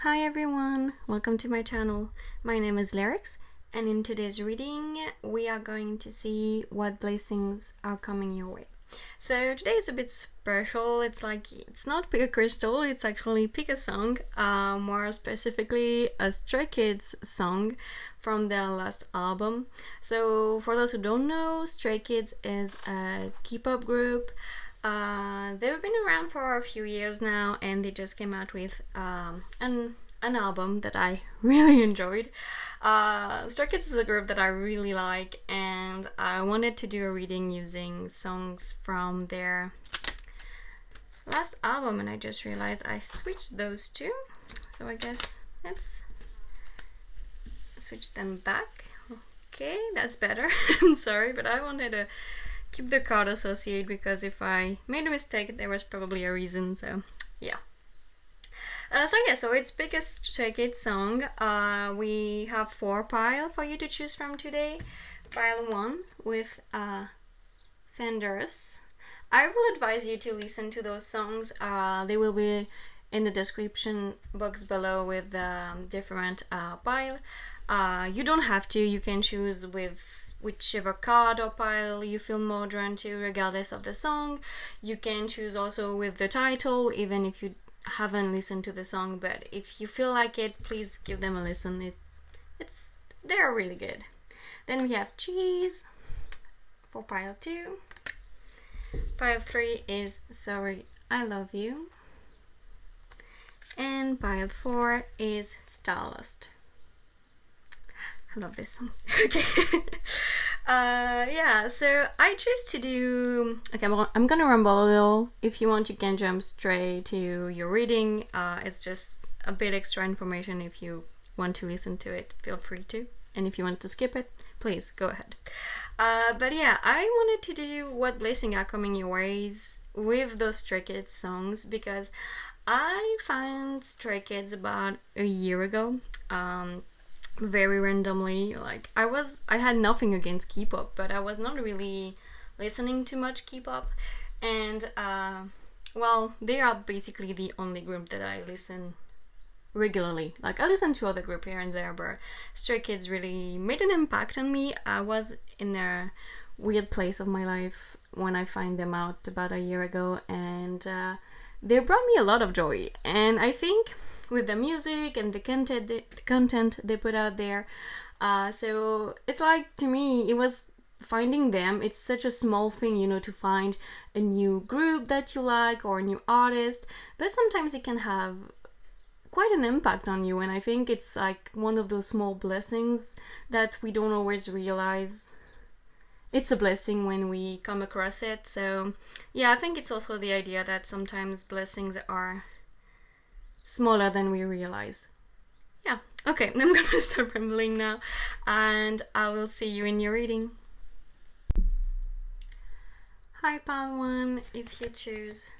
Hi everyone, welcome to my channel. My name is Lyrics, and in today's reading we are going to see what blessings are coming your way. So today is a bit special. It's not pick a crystal, it's actually pick a song, more specifically a Stray Kids song from their last album. So for those who don't know, Stray Kids is a K-pop group. They've been around for a few years now, and they just came out with an album that I really enjoyed. Stray Kids is a group that I really like, and I wanted to do a reading using songs from their last album, and I just realized I switched those two, so I guess let's switch them back. Okay, that's better. I'm sorry, but I wanted to keep the card associated because if I made a mistake, there was probably a reason. So yeah. So it's biggest Stray Kids song. We have 4 piles for you to choose from today. Pile 1 with Thunderous. I will advise you to listen to those songs. They will be in the description box below with the different pile. You don't have to. You can choose with whichever card or pile you feel more drawn to, regardless of the song. You can choose also with the title, even if you haven't listened to the song, but if you feel like it, please give them a listen. They're really good. Then we have Cheese for pile 2. Pile 3 is Sorry I Love You, and pile 4 is Stardust. I love this song. Okay. Yeah, so I choose to do... Okay, I'm gonna ramble a little. If you want, you can jump straight to your reading. It's just a bit extra information. If you want to listen to it, feel free to. And if you want to skip it, please go ahead. But yeah, I wanted to do what blessing are coming your ways with those Stray Kids songs because I found Stray Kids about a year ago. Very randomly. Like I had nothing against K-pop, but I was not really listening to much K-pop, and well, they are basically the only group that I listen regularly. Like I listen to other group here and there, but Stray Kids really made an impact on me. I was in a weird place of my life when I find them out about a year ago, and they brought me a lot of joy. And I think with the music and the content they put out there, so it's like, to me, it was finding them. It's such a small thing, to find a new group that you like or a new artist, but sometimes it can have quite an impact on you, and I think it's like one of those small blessings that we don't always realize. It's a blessing when we come across it. So yeah, I think it's also the idea that sometimes blessings are smaller than we realize. Yeah, okay, I'm gonna stop rambling now, and I will see you in your reading. Hi, pile 1, if you choose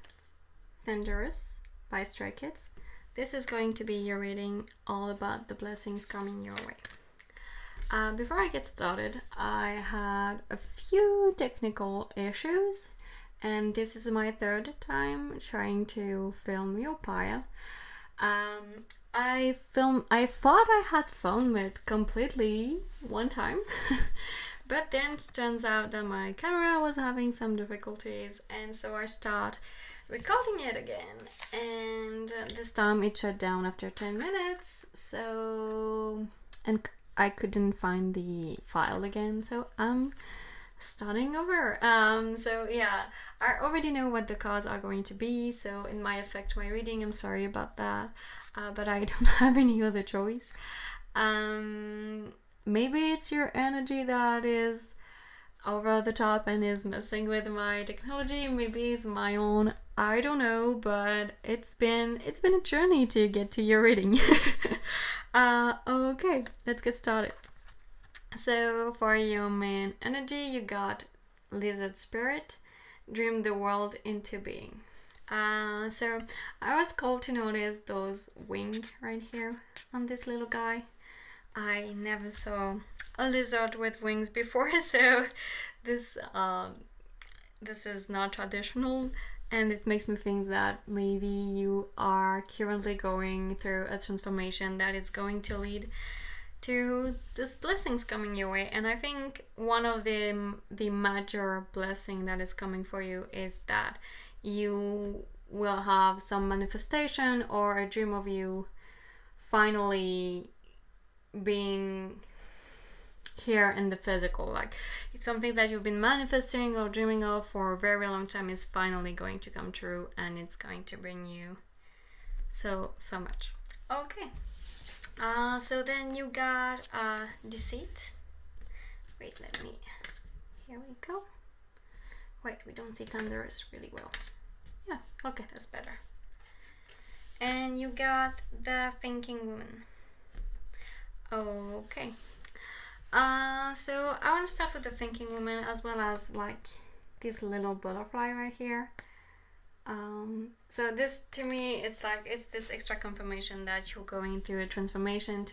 Thunderous by Stray Kids, this is going to be your reading all about the blessings coming your way. Before I get started, I had a few technical issues, and this is my 3rd time trying to film your pile. I thought I had filmed it completely one time, but then it turns out that my camera was having some difficulties, and so I start recording it again, and this time it shut down after 10 minutes, and I couldn't find the file again, so I'm starting over. So yeah, I already know what the cards are going to be, so it might affect my reading. I'm sorry about that, but I don't have any other choice. Maybe it's your energy that is over the top and is messing with my technology. Maybe it's my own. I don't know, but it's been a journey to get to your reading. Okay, let's get started. So for your main energy, you got Lizard Spirit, dream the world into being. So I was called to notice those wings right here on this little guy. I never saw a lizard with wings before, so this is not traditional. And it makes me think that maybe you are currently going through a transformation that is going to lead to these blessings coming your way. And I think one of the major blessing that is coming for you is that you will have some manifestation or a dream of you finally being here in the physical. Like, it's something that you've been manifesting or dreaming of for a very long time is finally going to come true, and it's going to bring you so much. Okay. So then you got deceit. Wait, here we go. Wait, we don't see Thunderous really well. Yeah, okay, that's better. And you got the thinking woman. Okay. So I want to start with the thinking woman, as well as like this little butterfly right here. So this, to me, it's like, it's this extra confirmation that you're going through a transformation.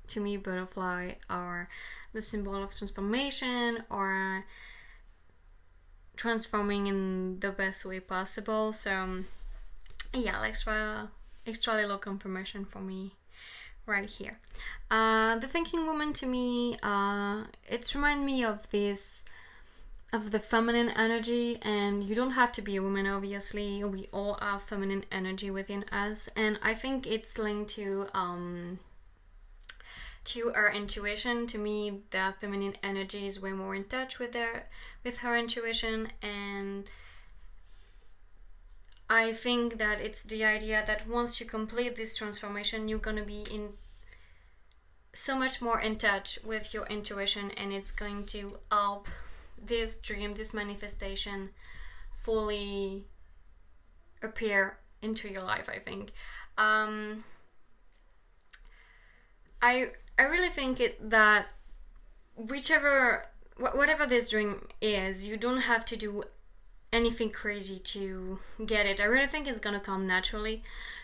To me, butterfly are the symbol of transformation, or transforming in the best way possible. So yeah, extra little confirmation for me right here. The thinking woman, to me, it reminds me of the feminine energy, and you don't have to be a woman, obviously. We all have feminine energy within us, and I think it's linked to our intuition. To me, the feminine energy is way more in touch with her intuition, and I think that it's the idea that once you complete this transformation, you're gonna be in so much more in touch with your intuition, and it's going to help this dream, this manifestation, fully appear into your life. I think I really think that whatever this dream is, you don't have to do anything crazy to get it. I really think it's gonna come naturally.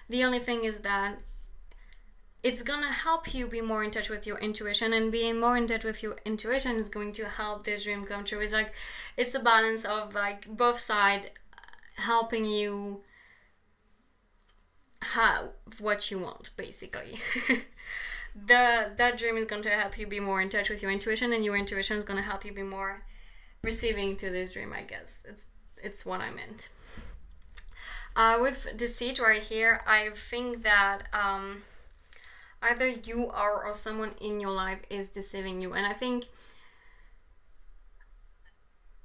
The only thing is that it's gonna help you be more in touch with your intuition, and being more in touch with your intuition is going to help this dream come true. It's like, it's a balance of like both sides helping you have what you want, basically. That dream is going to help you be more in touch with your intuition, and your intuition is going to help you be more receiving to this dream, I guess. It's what I meant. With deceit right here, I think that either you are, or someone in your life is deceiving you. And I think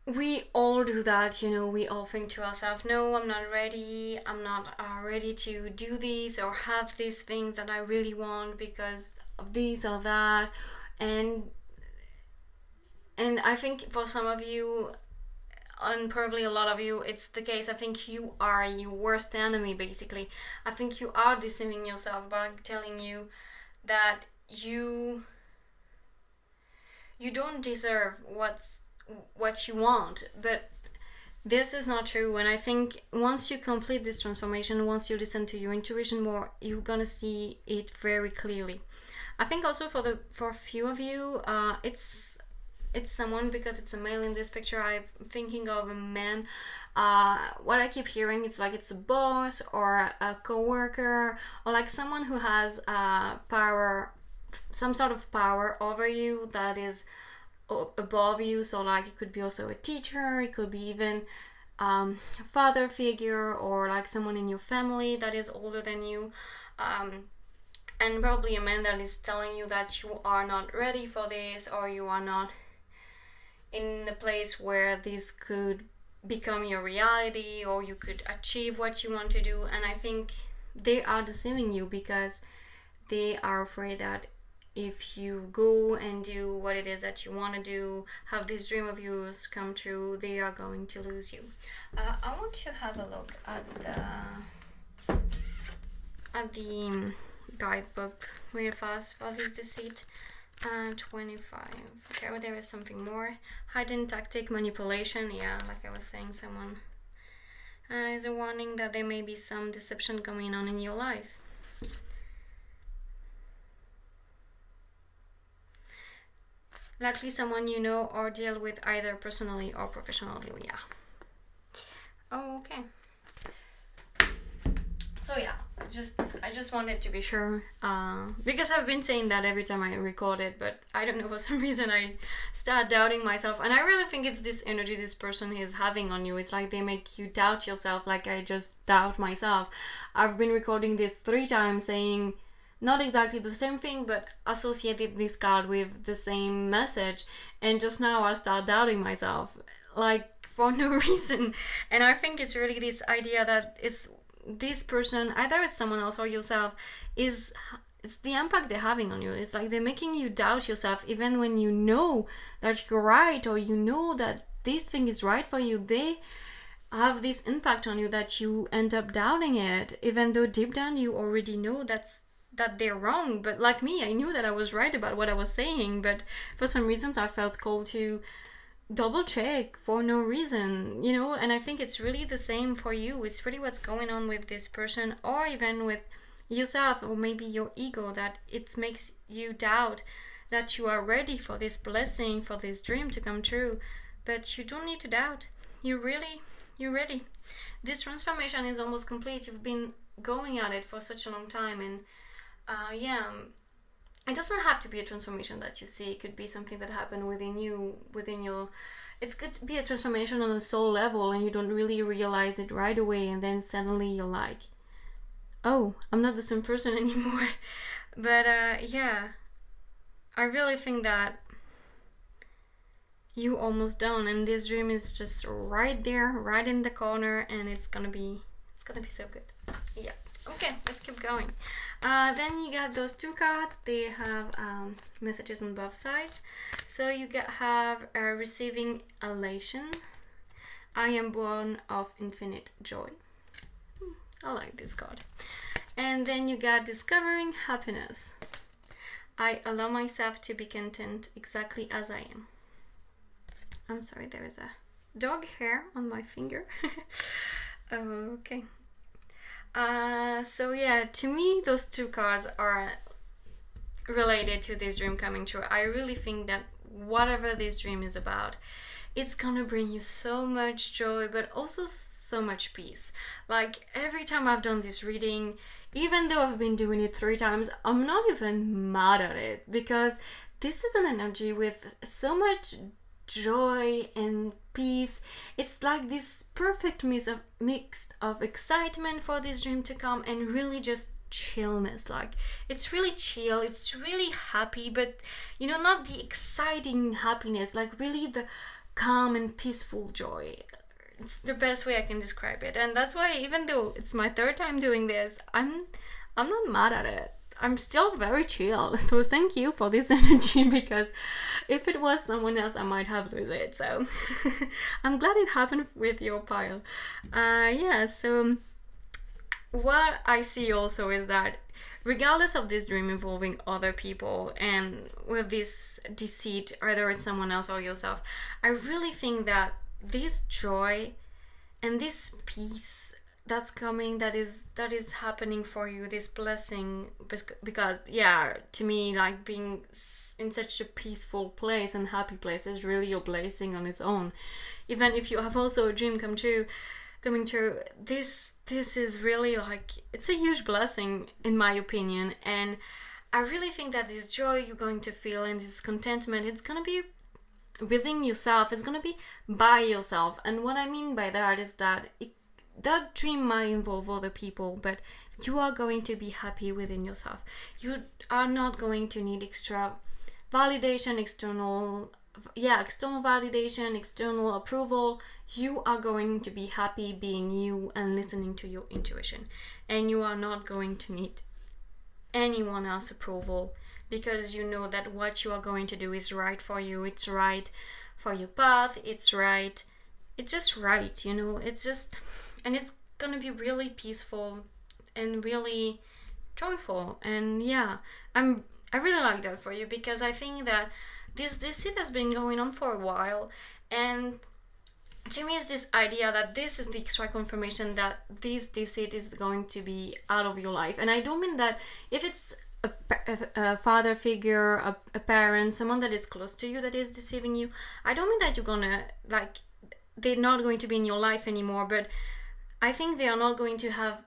we all do that, you know. We all think to ourselves, no, I'm not ready ready to do this or have these things that I really want because of this or that. And I think for some of you, and probably a lot of you, it's the case. I think you are your worst enemy, basically. I think you are deceiving yourself by telling you that you don't deserve what you want. But this is not true. And I think once you complete this transformation, once you listen to your intuition more, you're gonna see it very clearly. I think also for a few of you, it's someone, because it's a male in this picture. I'm thinking of a man. What I keep hearing, it's like it's a boss or a co-worker, or like someone who has power, some sort of power over you that is above you. So like, it could be also a teacher, it could be even a father figure, or like someone in your family that is older than you, and probably a man that is telling you that you are not ready for this, or you are not in the place where this could become your reality, or you could achieve what you want to do. And I think they are deceiving you because they are afraid that if you go and do what it is that you want to do, have this dream of yours come true, they are going to lose you. I want to have a look at the guidebook really fast for this deceit. 25. Okay, well, there is something more. Hidden tactic, manipulation. Yeah, like I was saying, someone is a warning that there may be some deception going on in your life. Likely someone you know or deal with either personally or professionally. Yeah. Oh, okay. So yeah, I just wanted to be sure, because I've been saying that every time I record it, but I don't know, for some reason I start doubting myself, and I really think it's this energy this person is having on you. It's like they make you doubt yourself, like I just doubt myself. I've been recording this 3 times, saying not exactly the same thing, but associated this card with the same message, and just now I start doubting myself, like for no reason. And I think it's really this idea that it's this person, either it's someone else or yourself, it's the impact they're having on you. It's like they're making you doubt yourself, even when you know that you're right, or you know that this thing is right for you. They have this impact on you that you end up doubting it, even though deep down you already know that they're wrong. But like me, I knew that I was right about what I was saying, but for some reasons I felt called to double check for no reason, you know. And I think it's really the same for you. It's really what's going on with this person, or even with yourself, or maybe your ego, that it makes you doubt that you are ready for this blessing, for this dream to come true. But you don't need to doubt. You're ready. This transformation is almost complete. You've been going at it for such a long time, and it doesn't have to be a transformation that you see. It could be something that happened within you, within your... It could be a transformation on a soul level, and you don't really realize it right away, and then suddenly you're like, oh, I'm not the same person anymore. But I really think that you almost done, and this dream is just right there, right in the corner, and it's gonna be so good. Yeah. Okay, let's keep going. Then you got those 2 cards. They have messages on both sides. So you have receiving elation. I am born of infinite joy. I like this card. And then you got discovering happiness. I allow myself to be content exactly as I am. I'm sorry, there is a dog hair on my finger. Okay. So yeah, to me those 2 cards are related to this dream coming true. I really think that whatever this dream is about, it's gonna bring you so much joy, but also so much peace. Like every time I've done this reading, even though I've been doing it 3 times, I'm not even mad at it, because this is an energy with so much joy and peace. It's like this perfect mix of excitement for this dream to come, and really just chillness. Like it's really chill, it's really happy, but you know, not the exciting happiness, like really the calm and peaceful joy. It's the best way I can describe it. And that's why, even though it's my 3rd time doing this, I'm not mad at it. I'm still very chill. So thank you for this energy, because if it was someone else, I might have lose it. So I'm glad it happened with your pile. So what I see also is that regardless of this dream involving other people, and with this deceit, either it's someone else or yourself, I really think that this joy and this peace that's coming, that is happening for you, this blessing, because to me, like being in such a peaceful place and happy place is really a blessing on its own. Even if you have also a dream coming true, this is really like, it's a huge blessing in my opinion. And I really think that this joy you're going to feel, and this contentment, it's gonna be within yourself, it's gonna be by yourself. And what I mean by that is that that dream might involve other people, but you are going to be happy within yourself. You are not going to need extra validation, external validation, external approval. You are going to be happy being you and listening to your intuition. And you are not going to need anyone else's approval, because you know that what you are going to do is right for you. It's right for your path. It's right. It's just right, you know. It's just... And it's gonna be really peaceful and really joyful. And I really like that for you, because I think that this deceit has been going on for a while, and to me it's this idea that this is the extra confirmation that this deceit is going to be out of your life. And I don't mean that if it's a father figure, a parent, someone that is close to you that is deceiving you, I don't mean that you're gonna, like, they're not going to be in your life anymore, but I think they are not going to have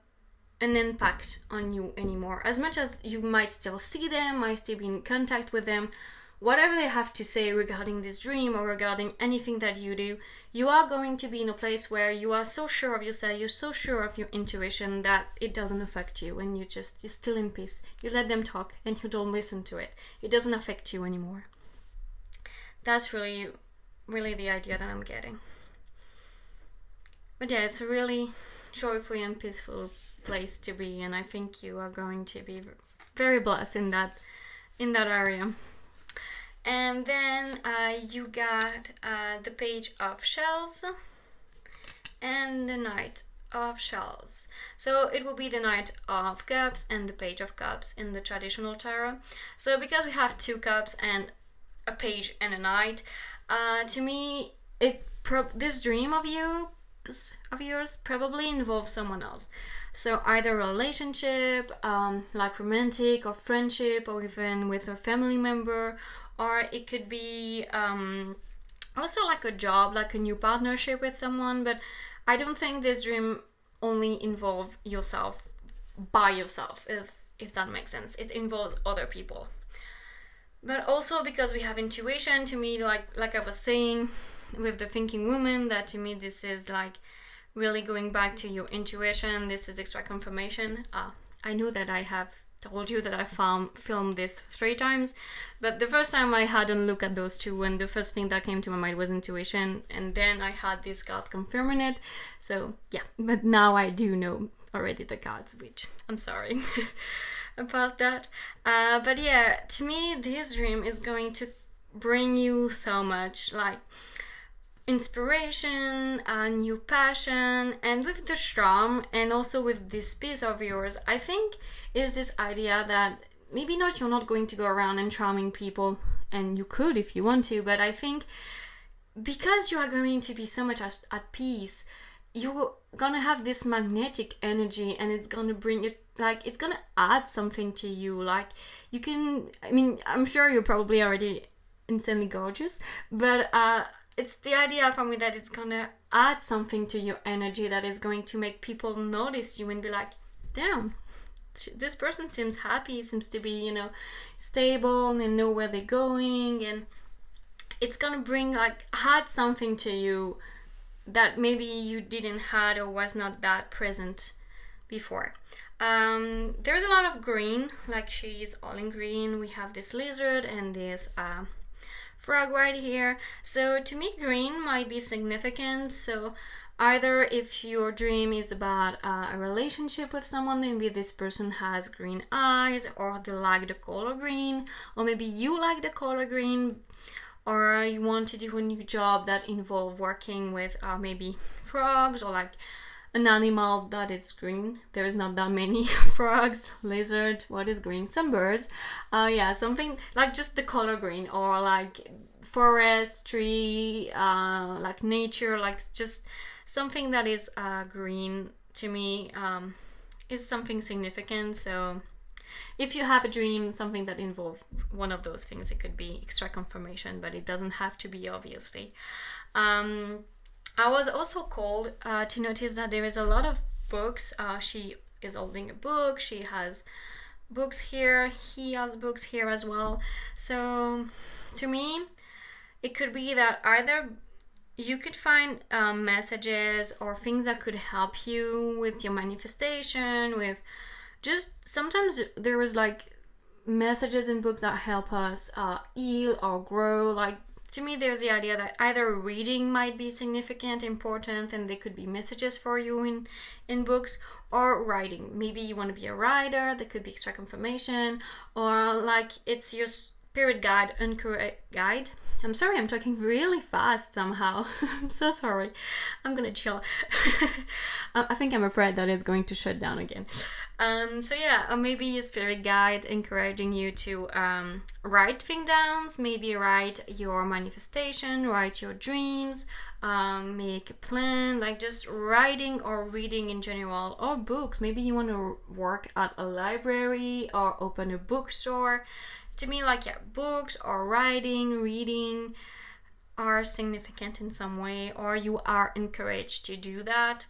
an impact on you anymore. As much as you might still see them, might still be in contact with them, whatever they have to say regarding this dream or regarding anything that you do, you are going to be in a place where you are so sure of yourself, you're so sure of your intuition that it doesn't affect you, and you're still in peace. You let them talk and you don't listen to it. It doesn't affect you anymore. That's really, really the idea that I'm getting. But yeah, it's a really joyful and peaceful place to be, and I think you are going to be very blessed in that area. And then you got the Page of Shells and the Knight of Shells. So it will be the Knight of Cups and the Page of Cups in the traditional tarot. So because we have 2 cups and a page and a knight, to me, this dream of yours probably involves someone else. So either a relationship, like romantic or friendship, or even with a family member, or it could be also like a job, like a new partnership with someone. But I don't think this dream only involves yourself by yourself, if that makes sense. It involves other people. But also because we have intuition, to me, like I was saying with the thinking woman, that to me this is like really going back to your intuition. This is extra confirmation. I know that I have told you that I filmed this 3 times, but the first time I had a look at those 2, and the first thing that came to my mind was intuition, and then I had this card confirming it. So yeah, but now I do know already the cards, which I'm sorry about that. But yeah, to me this dream is going to bring you so much like inspiration, a new passion, and with the charm, and also with this piece of yours, I think is this idea that maybe you're not going to go around and charming people, and you could if you want to, but I think because you are going to be so much at peace, you're gonna have this magnetic energy, and it's gonna bring it, like it's gonna add something to you. Like you can, I mean, I'm sure you're probably already insanely gorgeous, but it's the idea for me that it's gonna add something to your energy that is going to make people notice you and be like, damn, this person seems happy, seems to be, stable and know where they're going, and it's gonna bring, like, add something to you that maybe you didn't had or was not that present before. There's a lot of green, like she's all in green. We have this lizard and this frog right here. So to me, green might be significant. So either if your dream is about a relationship with someone, maybe this person has green eyes, or they like the color green, or maybe you like the color green, or you want to do a new job that involves working with maybe frogs, or like an animal that is green. There is not that many frogs, lizard, what is green? Some birds. Yeah, something like just the color green, or like forest, tree, like nature, like just something that is green to me is something significant. So if you have a dream, something that involves one of those things, it could be extra confirmation, but it doesn't have to be, obviously. I was also called to notice that there is a lot of books. She is holding a book, she has books here, he has books here as well. So to me, it could be that either you could find messages or things that could help you with your manifestation, with just sometimes there is like messages in books that help us heal or grow. Like to me, there's the idea that either reading might be significant, important, and there could be messages for you in books, or writing. Maybe you want to be a writer, there could be extra confirmation, or like it's your spirit guide, guide. I'm sorry, I'm talking really fast somehow. I'm so sorry. I'm gonna chill. I think I'm afraid that it's going to shut down again. So yeah, or maybe your spirit guide encouraging you to write things down, maybe write your manifestation, write your dreams, make a plan, like just writing or reading in general, or books. Maybe you want to work at a library or open a bookstore. To me, like, yeah, books or writing, reading are significant in some way, or you are encouraged to do that.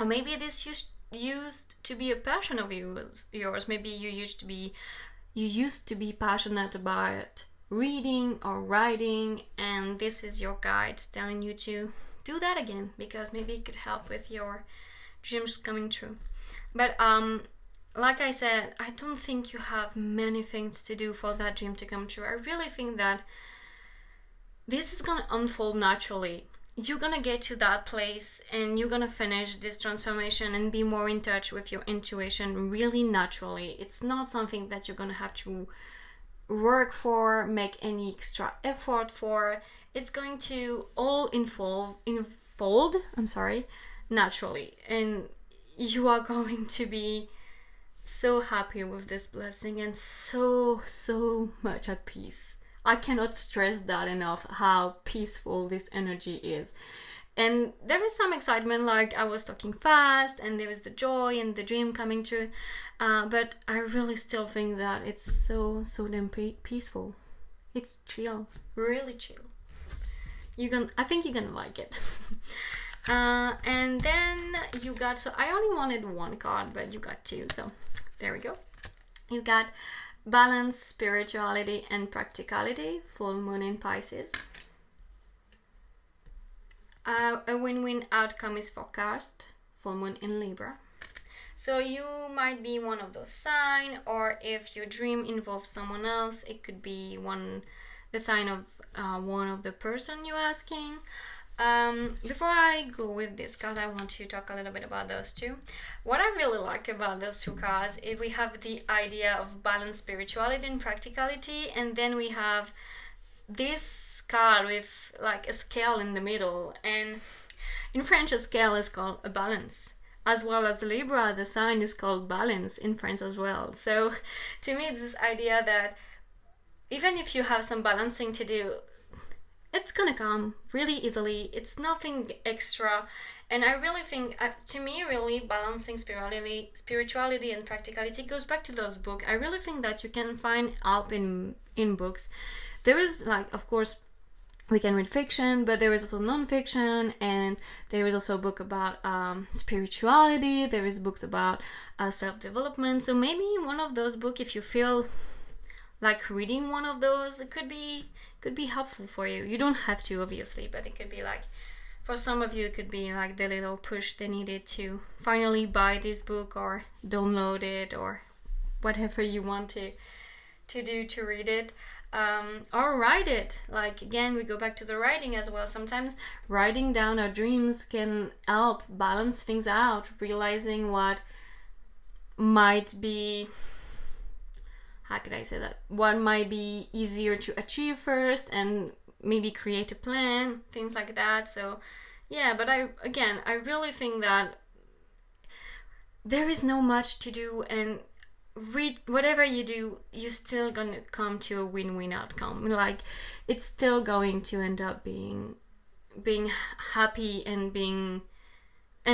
Or maybe this used to be a passion of yours. Maybe you used to be passionate about reading or writing, and this is your guide telling you to do that again, because maybe it could help with your dreams coming true. But like I said, I don't think you have many things to do for that dream to come true. I really think that this is gonna unfold naturally. You're gonna get to that place and you're gonna finish this transformation and be more in touch with your intuition really naturally. It's not something that you're gonna have to work for, make any extra effort for. It's going to all unfold naturally, and you are going to be so happy with this blessing and so much at peace. I cannot stress that enough, how peaceful this energy is. And there is some excitement, like I was talking fast, and there is the joy and the dream coming true. But I really still think that it's so damn peaceful. It's chill, really chill. I think you're gonna like it. And then you got, so I only wanted one card, but you got two, so there we go. You got balance, spirituality, and practicality, full moon in Pisces. A win-win outcome is forecast, full moon in Libra. So you might be one of those signs, or if your dream involves someone else, it could be the sign of one of the person you're asking. Before I go with this card, I want to talk a little bit about those two. What I really like about those two cards is we have the idea of balance, spirituality, and practicality, and then we have this card with like a scale in the middle, and in French a scale is called a balance, as well as Libra, the sign is called balance in French as well. So to me it's this idea that even if you have some balancing to do, it's gonna come really easily. It's nothing extra. And I really think, to me, really balancing spirituality and practicality goes back to those books. I really think that you can find help in books. There is, like, of course, we can read fiction, but there is also non-fiction, and there is also a book about spirituality. There is books about self-development. So maybe one of those books, if you feel like reading one of those, it could be helpful for you. You don't have to, obviously, but it could be like, for some of you, it could be like the little push they needed to finally buy this book or download it or whatever you want to do to read it, or write it. Like, again, we go back to the writing as well. Sometimes writing down our dreams can help balance things out, realizing what might be, how could I say that? What might be easier to achieve first, and maybe create a plan, things like that. So yeah, but I really think that there is no much to do, and read whatever you do, you're still gonna come to a win-win outcome. Like, it's still going to end up being happy and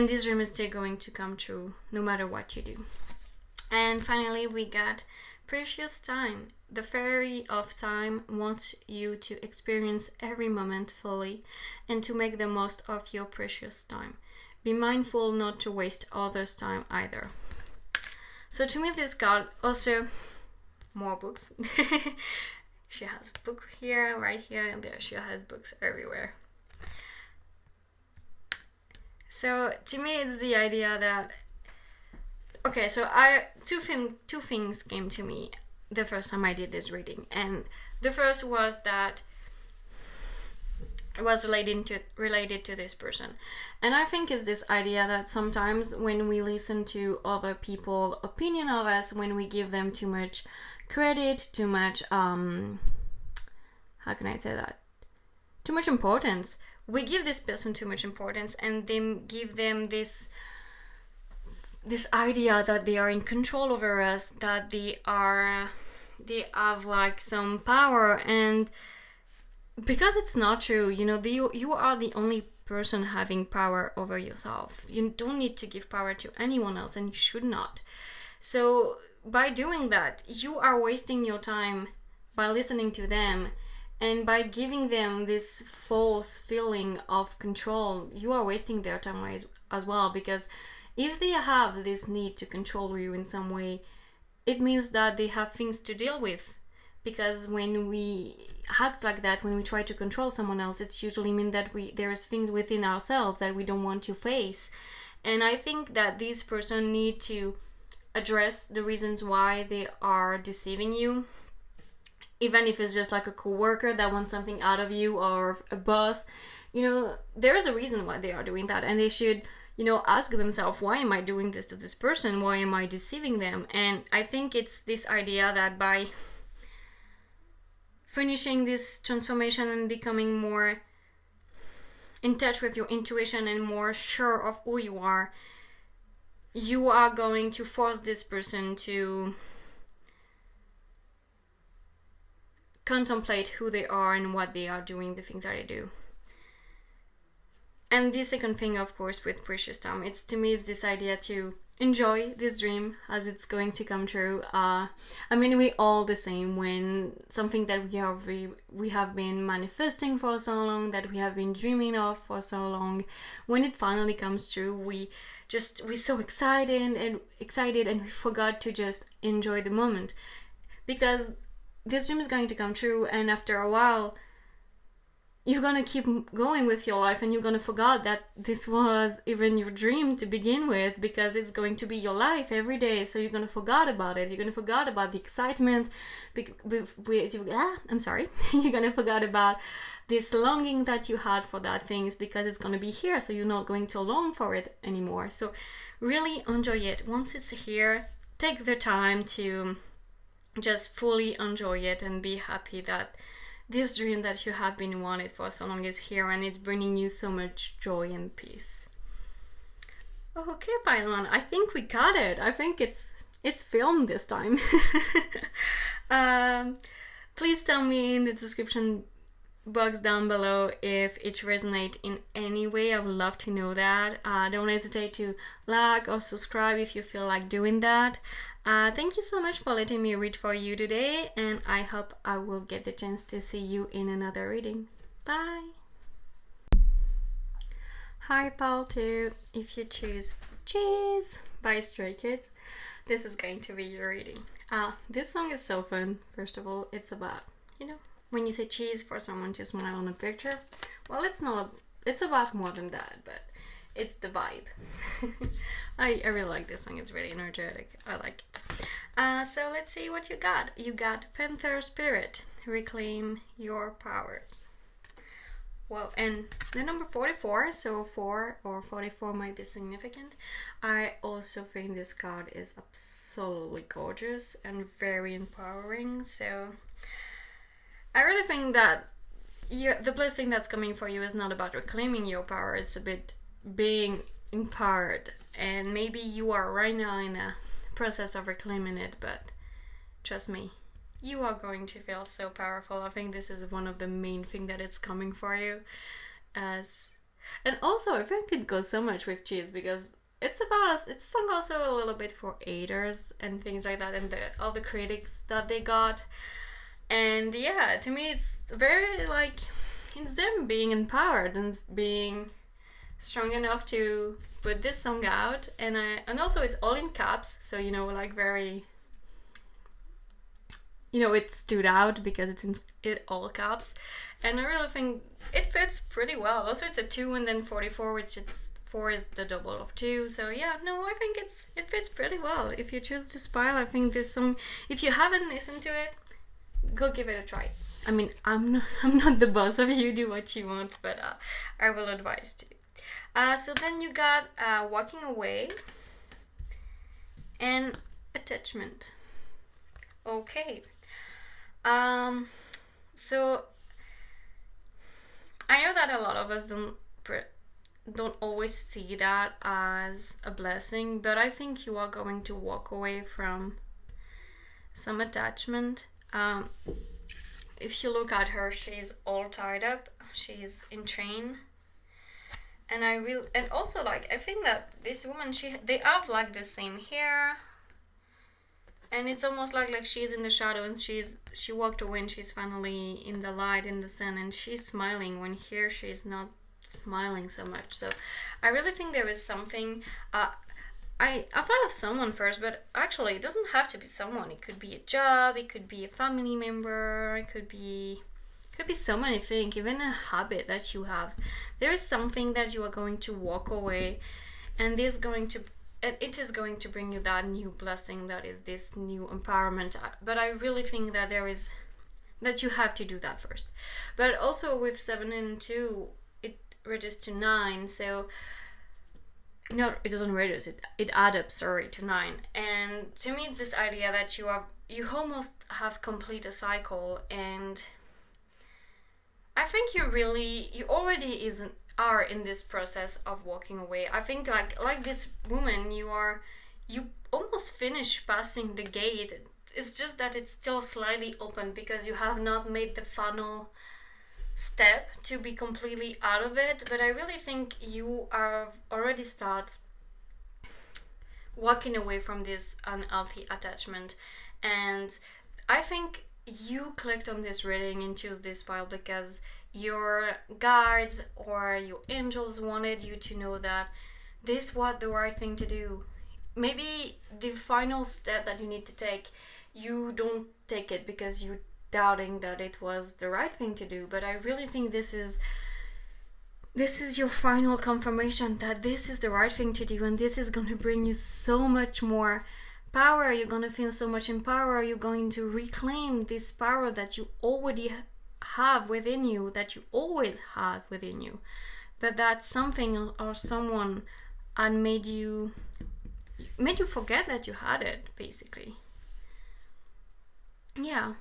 this dream is still going to come true no matter what you do. And finally we got precious time. The fairy of time wants you to experience every moment fully and to make the most of your precious time. Be mindful not to waste others' time either. So to me this card, also more books. She has a book here, right here, and there. She has books everywhere. So to me it's the idea that, okay, so two things came to me the first time I did this reading, and the first was that it was related to this person, and I think it's this idea that sometimes when we listen to other people's opinion of us, when we give them too much credit, too much how can I say that? Too much importance. We give this person too much importance, and then give them this idea that they are in control over us, that they have like some power, and because it's not true, you are the only person having power over yourself. You don't need to give power to anyone else, and you should not. So by doing that, you are wasting your time by listening to them, and by giving them this false feeling of control, you are wasting their time as well, because if they have this need to control you in some way, it means that they have things to deal with. Because when we act like that, when we try to control someone else, it usually means that there's things within ourselves that we don't want to face. And I think that this person need to address the reasons why they are deceiving you. Even if it's just like a coworker that wants something out of you, or a boss, there is a reason why they are doing that, and they should ask themselves, why am I doing this to this person? Why am I deceiving them? And I think it's this idea that by finishing this transformation and becoming more in touch with your intuition and more sure of who you are going to force this person to contemplate who they are and what they are doing, the things that they do. And the second thing, of course, with Precious Time, to me it's this idea to enjoy this dream as it's going to come true. We all the same, when something that we have been manifesting for so long, that we have been dreaming of for so long, when it finally comes true, we're so excited and we forgot to just enjoy the moment, because this dream is going to come true, and after a while you're gonna keep going with your life, and you're gonna forget that this was even your dream to begin with, because it's going to be your life every day. So you're gonna forget about it. You're gonna forget about the excitement. You're gonna forget about this longing that you had for that things, because it's gonna be here. So you're not going to long for it anymore. So really enjoy it. Once it's here, take the time to just fully enjoy it and be happy that this dream that you have been wanted for so long is here, and it's bringing you so much joy and peace. Okay, Paulina, I think we got it. I think it's filmed this time. Please tell me in the description box down below if it resonates in any way. I would love to know that. Don't hesitate to like or subscribe if you feel like doing that. Thank you so much for letting me read for you today, and I hope I will get the chance to see you in another reading. Bye! Hi, Paul 2. If you choose Cheese by Stray Kids, this is going to be your reading. This song is so fun. First of all, it's about, when you say cheese for someone to smile on a picture. Well, it's about more than that, but it's the vibe. I really like this song. It's really energetic. I like it. So let's see what you got. You got Panther Spirit. Reclaim your powers. Well, and the number 44, so 4 or 44 might be significant. I also think this card is absolutely gorgeous and very empowering. So I really think that the blessing that's coming for you is not about reclaiming your power. It's a bit being empowered, and maybe you are right now in the process of reclaiming it, but trust me, you are going to feel so powerful. I think this is one of the main things that it's coming for you. And also I think it goes so much with cheese, because it's sung also a little bit for haters and things like that, and all the critics that they got. And yeah, to me it's very like, it's them being empowered and being strong enough to put this song out, and also it's all in caps, so like very, it stood out because it's in all caps, and I really think it fits pretty well. Also, it's a 2 and then 44, which 4 is the double of 2, so yeah, no, I think it fits pretty well. If you choose this pile, I think this song, if you haven't listened to it, go give it a try. I'm not the boss of you, do what you want, but I will advise to. So then you got Walking Away and Attachment. Okay. So I know that a lot of us don't always see that as a blessing, but I think you are going to walk away from some attachment. If you look at her, she's all tied up. She's in train. And also, like, I think that this woman, they have like the same hair, and it's almost like she's in the shadow, and she walked away, and she's finally in the light, in the sun, and she's smiling, when here she's not smiling so much. So I really think there is something, I thought of someone first, but actually it doesn't have to be someone. It could be a job, it could be a family member, it could be so many things, even a habit that you have. There is something that you are going to walk away, and it is going to bring you that new blessing, that is this new empowerment. But I really think that that you have to do that first. But also with 7 and 2, it reduces to 9, so no, it doesn't reduce it adds up, sorry, to 9. And to me it's this idea that you almost have complete a cycle, and I think you already are in this process of walking away. I think like this woman, you almost finish passing the gate. It's just that it's still slightly open because you have not made the final step to be completely out of it. But I really think you are already start walking away from this unhealthy attachment. And I think you clicked on this reading and choose this file because your guides or your angels wanted you to know that this was the right thing to do. Maybe the final step that you need to take, you don't take it because you're doubting that it was the right thing to do. But I really think this is your final confirmation that this is the right thing to do, and this is going to bring you so much more power. You're going to feel so much empowered. You're going to reclaim this power that you already have within you, that you always had within you, but that something or someone had made you forget that you had it, basically. Yeah,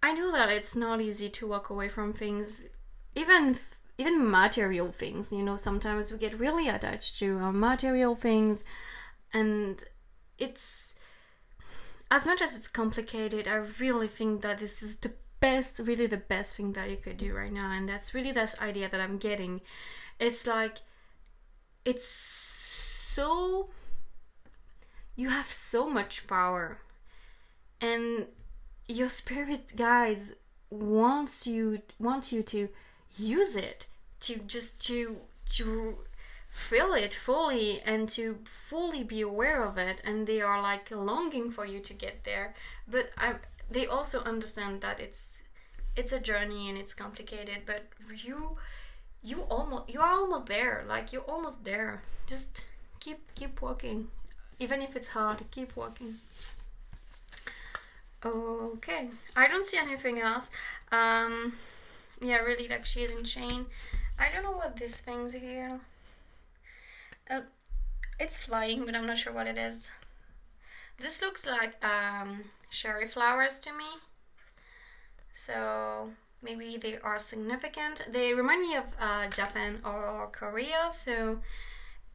I know that it's not easy to walk away from things, even material things. Sometimes we get really attached to our material things, and it's, as much as it's complicated, I really think that this is the best thing that you could do right now. And that's really that idea that I'm getting. It's like, it's so, you have so much power, and your spirit guides want you to use it, to feel it fully and to fully be aware of it. And they are like longing for you to get there, but they also understand that it's a journey and it's complicated, but you are almost there. Like, you're almost there. Just keep walking, even if it's hard. Keep walking. Okay, I don't see anything else. Yeah, really, like, she is in chain. I don't know what this thing's here. It's flying, but I'm not sure what it is. This looks like cherry flowers to me, so maybe they are significant. They remind me of Japan or Korea. So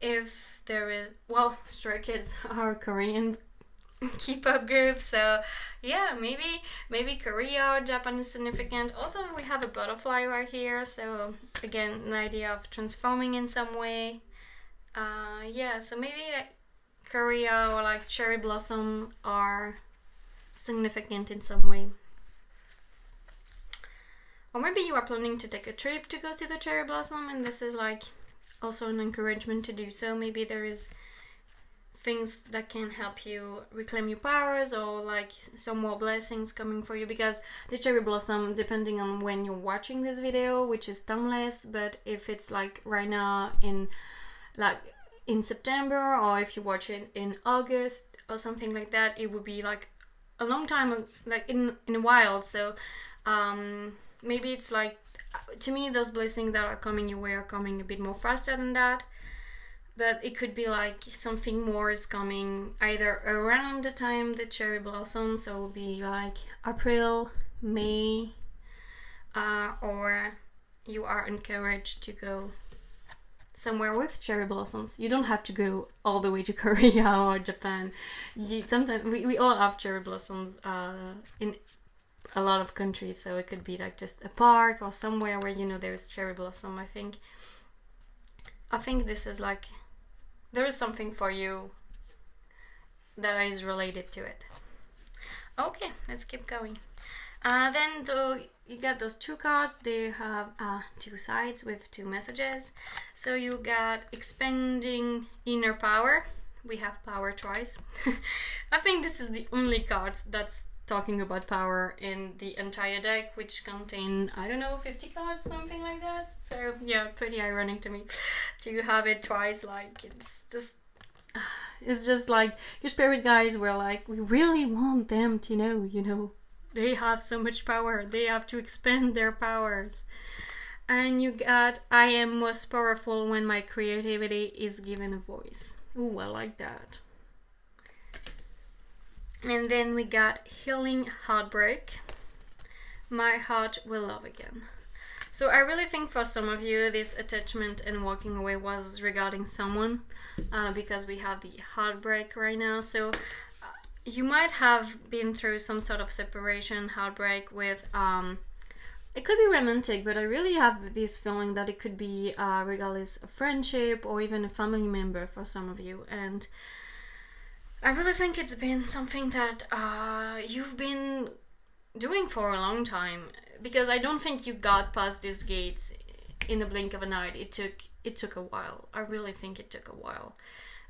if there is, well, Stray Kids are Korean K-pop group, so yeah, maybe Korea or Japan is significant. Also, we have a butterfly right here, so again, an idea of transforming in some way. Yeah, so maybe like Korea or like cherry blossom are significant in some way. Or maybe you are planning to take a trip to go see the cherry blossom, and this is like also an encouragement to do so. Maybe there is things that can help you reclaim your powers, or like some more blessings coming for you, because the cherry blossom, depending on when you're watching this video, which is timeless, but if it's like right now in September, or if you watch it in August or something like that, it would be like a long time, like in a while. So maybe it's like, to me, those blessings that are coming your way are coming a bit more faster than that. But it could be like something more is coming either around the time the cherry blossoms, so it will be like April, May, or you are encouraged to go somewhere with cherry blossoms. You don't have to go all the way to Korea or Japan. Sometimes we all have cherry blossoms in a lot of countries, so it could be like just a park or somewhere where there's cherry blossom. I think this is like, there is something for you that is related to it. Okay, let's keep going. Then though you get those two cards, they have two sides with two messages. So you got expanding inner power. We have power twice. I think this is the only card that's talking about power in the entire deck, which contain, I don't know, 50 cards, something like that. So yeah, pretty ironic to me to have it twice. Like it's just like your spirit guys were like, we really want them to know, you know, they have so much power, they have to expand their powers. And you got, I am most powerful when my creativity is given a voice. Ooh, I like that. And then we got healing heartbreak. My heart will love again. So I really think for some of you this attachment and walking away was regarding someone, because we have the heartbreak right now. So you might have been through some sort of separation, heartbreak with it could be romantic, but I really have this feeling that it could be regardless of friendship or even a family member for some of you. And I really think it's been something that you've been doing for a long time, because I don't think you got past these gates in the blink of an eye. It took a while. I really think it took a while,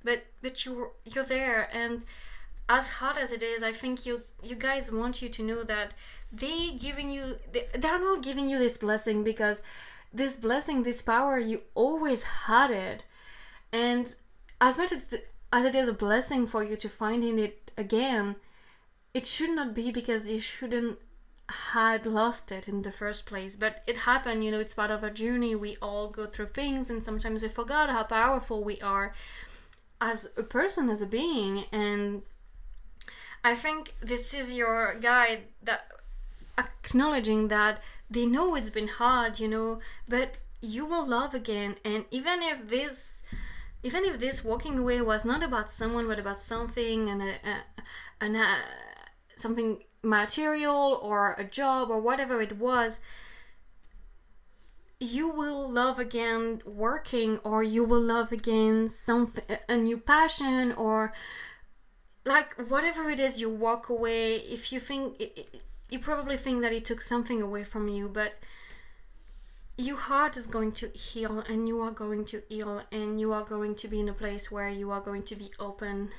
but you're there. And as hard as it is, I think you guys want you to know that they're not giving you this blessing because this blessing, this power, you always had it. And as much as it is a blessing for you to find in it again, it should not be because you shouldn't had lost it in the first place. But it happened, you know, it's part of a journey. We all go through things, and sometimes we forgot how powerful we are as a person, as a being. And I think this is your guide that acknowledging that they know it's been hard, you know, but you will love again. And even if this walking away was not about someone but about something, and something material or a job or whatever it was, you will love again working, or you will love again something, a new passion, or like whatever it is you walk away. If you think you probably think that it took something away from you, but your heart is going to heal, and you are going to heal, and you are going to be in a place where you are going to be open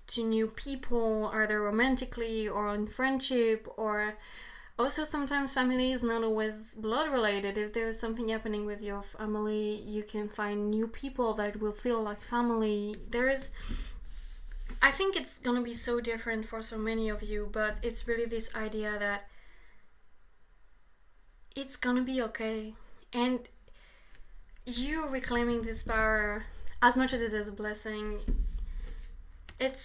to new people, either romantically or in friendship, or also sometimes family is not always blood related. If there's something happening with your family, you can find new people that will feel like family. I think it's gonna be so different for so many of you, but it's really this idea that it's gonna be okay. And you reclaiming this power, as much as it is a blessing, it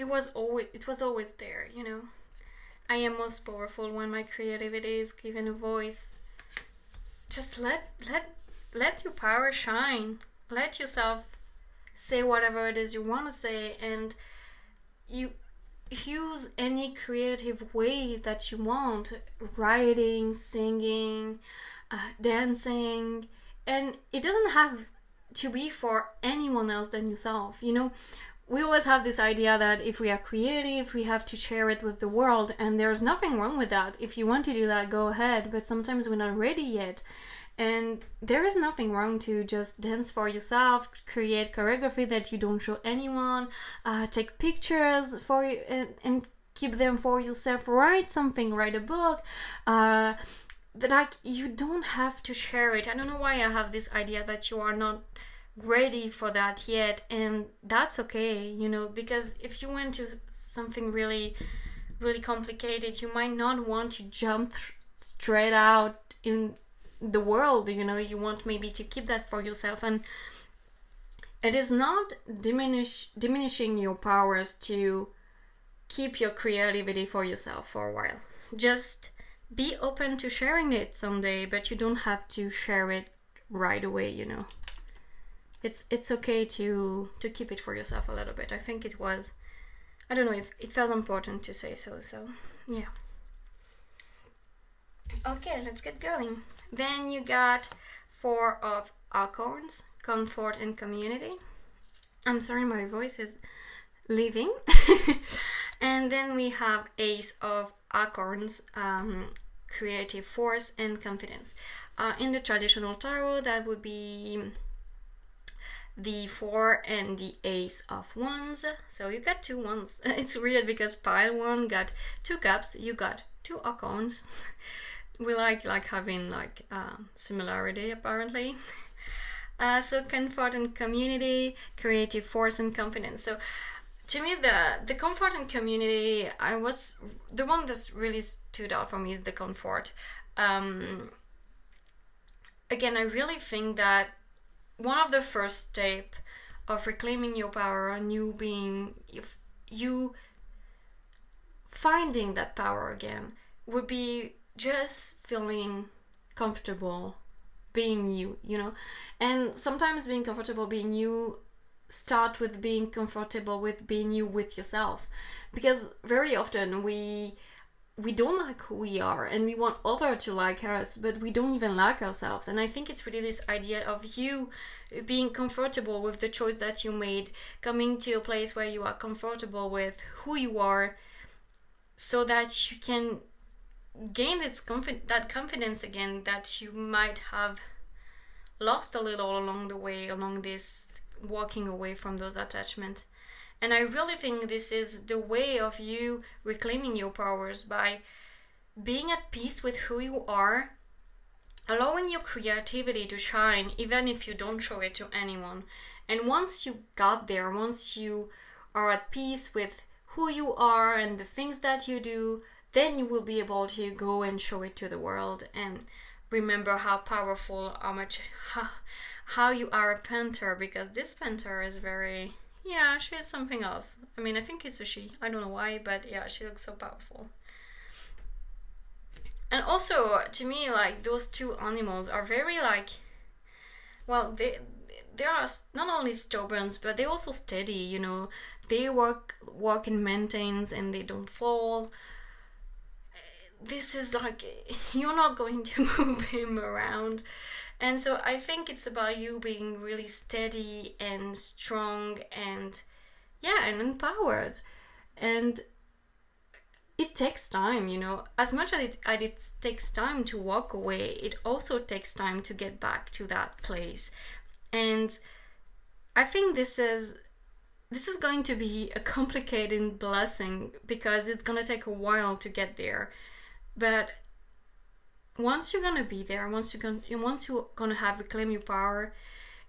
was always there, you know. I am most powerful when my creativity is given a voice. Just let your power shine. Let yourself say whatever it is you want to say, and you use any creative way that you want, writing, singing, dancing, and it doesn't have to be for anyone else than yourself, you know. We always have this idea that if we are creative, we have to share it with the world, and there's nothing wrong with that. If you want to do that, go ahead, but sometimes we're not ready yet. And there is nothing wrong to just dance for yourself, create choreography that you don't show anyone, take pictures for you and keep them for yourself, write something, write a book. Like, you don't have to share it. I don't know why I have this idea that you are not ready for that yet, and that's okay, you know, because if you went to something really, really complicated, you might not want to jump straight out in the world, you know. You want maybe to keep that for yourself, and it is not diminishing your powers to keep your creativity for yourself for a while. Just be open to sharing it someday, but you don't have to share it right away, you know. It's okay to keep it for yourself a little bit. I think it was, I don't know, if it felt important to say so yeah. Okay, let's get going. Then you got 4 of acorns, comfort and community. I'm sorry, my voice is leaving. And then we have Ace of Acorns, creative force and confidence. In the traditional tarot, that would be the 4 and the Ace of Wands. So you got 2 wands. It's weird because pile 1 got 2 cups, you got 2 acorns. We like having like similarity apparently. So comfort and community, creative force and confidence. So to me, the comfort and community, I was the one that's really stood out for me is the comfort. Again, I really think that one of the first steps of reclaiming your power and you finding that power again would be just feeling comfortable being you, you know. And sometimes being comfortable being you start with being comfortable with being you with yourself, because very often we don't like who we are and we want others to like us, but we don't even like ourselves. And I think it's really this idea of you being comfortable with the choice that you made, coming to a place where you are comfortable with who you are, so that you can gain that confidence again that you might have lost a little along the way, along this walking away from those attachments. And I really think this is the way of you reclaiming your powers, by being at peace with who you are, allowing your creativity to shine even if you don't show it to anyone. And once you got there, once you are at peace with who you are and the things that you do, then you will be able to go and show it to the world and remember how powerful, how you are a painter, because this painter is very, yeah, she is something else. I mean, I think it's a she. I don't know why, but yeah, she looks so powerful. And also, to me, like, those 2 animals are very, like, well, they are not only stubborn, but they're also steady, you know. They walk in mountains and they don't fall. This is like, you're not going to move him around. And so I think it's about you being really steady and strong and, yeah, and empowered. And it takes time, you know. As much as it takes time to walk away, it also takes time to get back to that place. And I think this is going to be a complicated blessing, because it's going to take a while to get there. But once you're gonna be there, once you're gonna have reclaim your power,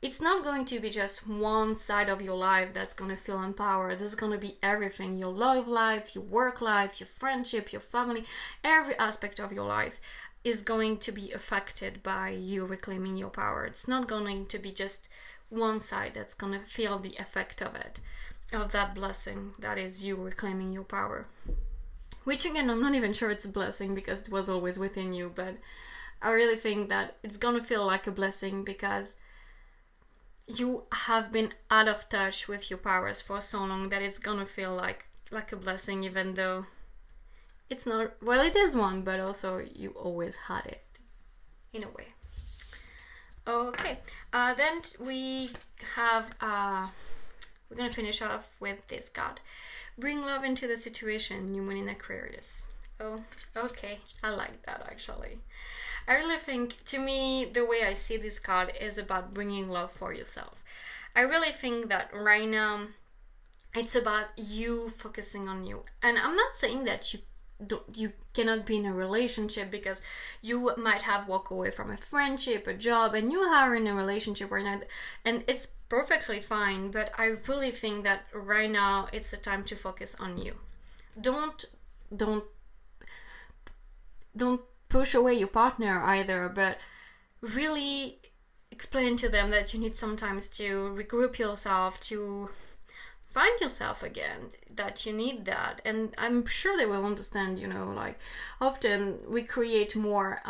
it's not going to be just one side of your life that's gonna feel empowered. There's gonna be everything: your love life, your work life, your friendship, your family. Every aspect of your life is going to be affected by you reclaiming your power. It's not going to be just one side that's gonna feel the effect of it, of that blessing that is you reclaiming your power. Which, again, I'm not even sure it's a blessing, because it was always within you, but I really think that it's gonna feel like a blessing because you have been out of touch with your powers for so long that it's gonna feel like a blessing, even though it's not. Well, it is one, but also you always had it, in a way. Okay, then we have, we're gonna finish off with this card. Bring love into the situation, new moon in Aquarius. Oh, okay, I like that actually. I really think, to me, the way I see this card is about bringing love for yourself. I really think that right now, it's about you focusing on you. And I'm not saying that you cannot be in a relationship, because you might have walked away from a friendship, a job, and you are in a relationship right now, and it's perfectly fine. But I really think that right now it's the time to focus on you. Don't push away your partner either, but really explain to them that you need sometimes to regroup yourself, to find yourself again, that you need that. And I'm sure they will understand, you know. Like, often we create more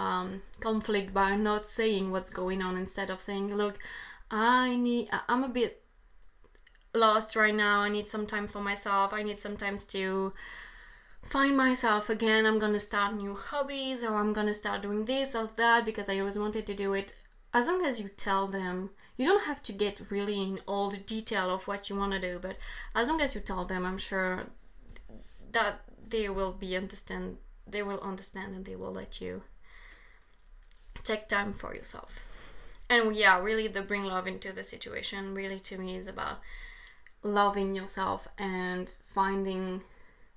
conflict by not saying what's going on, instead of saying, look, I'm a bit lost right now, I need some time for myself, I need some time to find myself again, I'm gonna start new hobbies, or I'm gonna start doing this or that because I always wanted to do it. As long as you tell them, you don't have to get really in all the detail of what you want to do, but as long as you tell them, I'm sure that they will understand, and they will let you take time for yourself. And yeah, really, the bring love into the situation really to me is about loving yourself and finding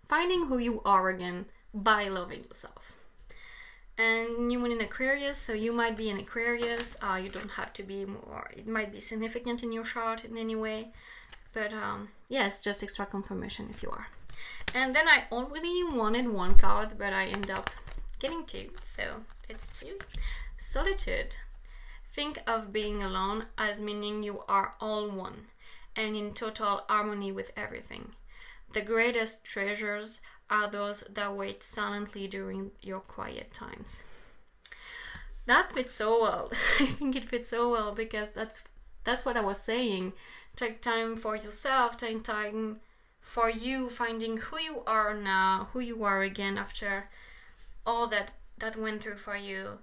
who you are again by loving yourself. And you went in Aquarius, so you might be in Aquarius. You don't have to be more. It might be significant in your chart in any way, but yeah, it's just extra confirmation if you are. And then I already wanted one card, but I end up getting two. So it's two. Solitude. Think of being alone as meaning you are all one and in total harmony with everything. The greatest treasures are those that wait silently during your quiet times. That fits so well. I think it fits so well because that's what I was saying. Take time for yourself, take time for you, finding who you are now, who you are again after all that went through for you.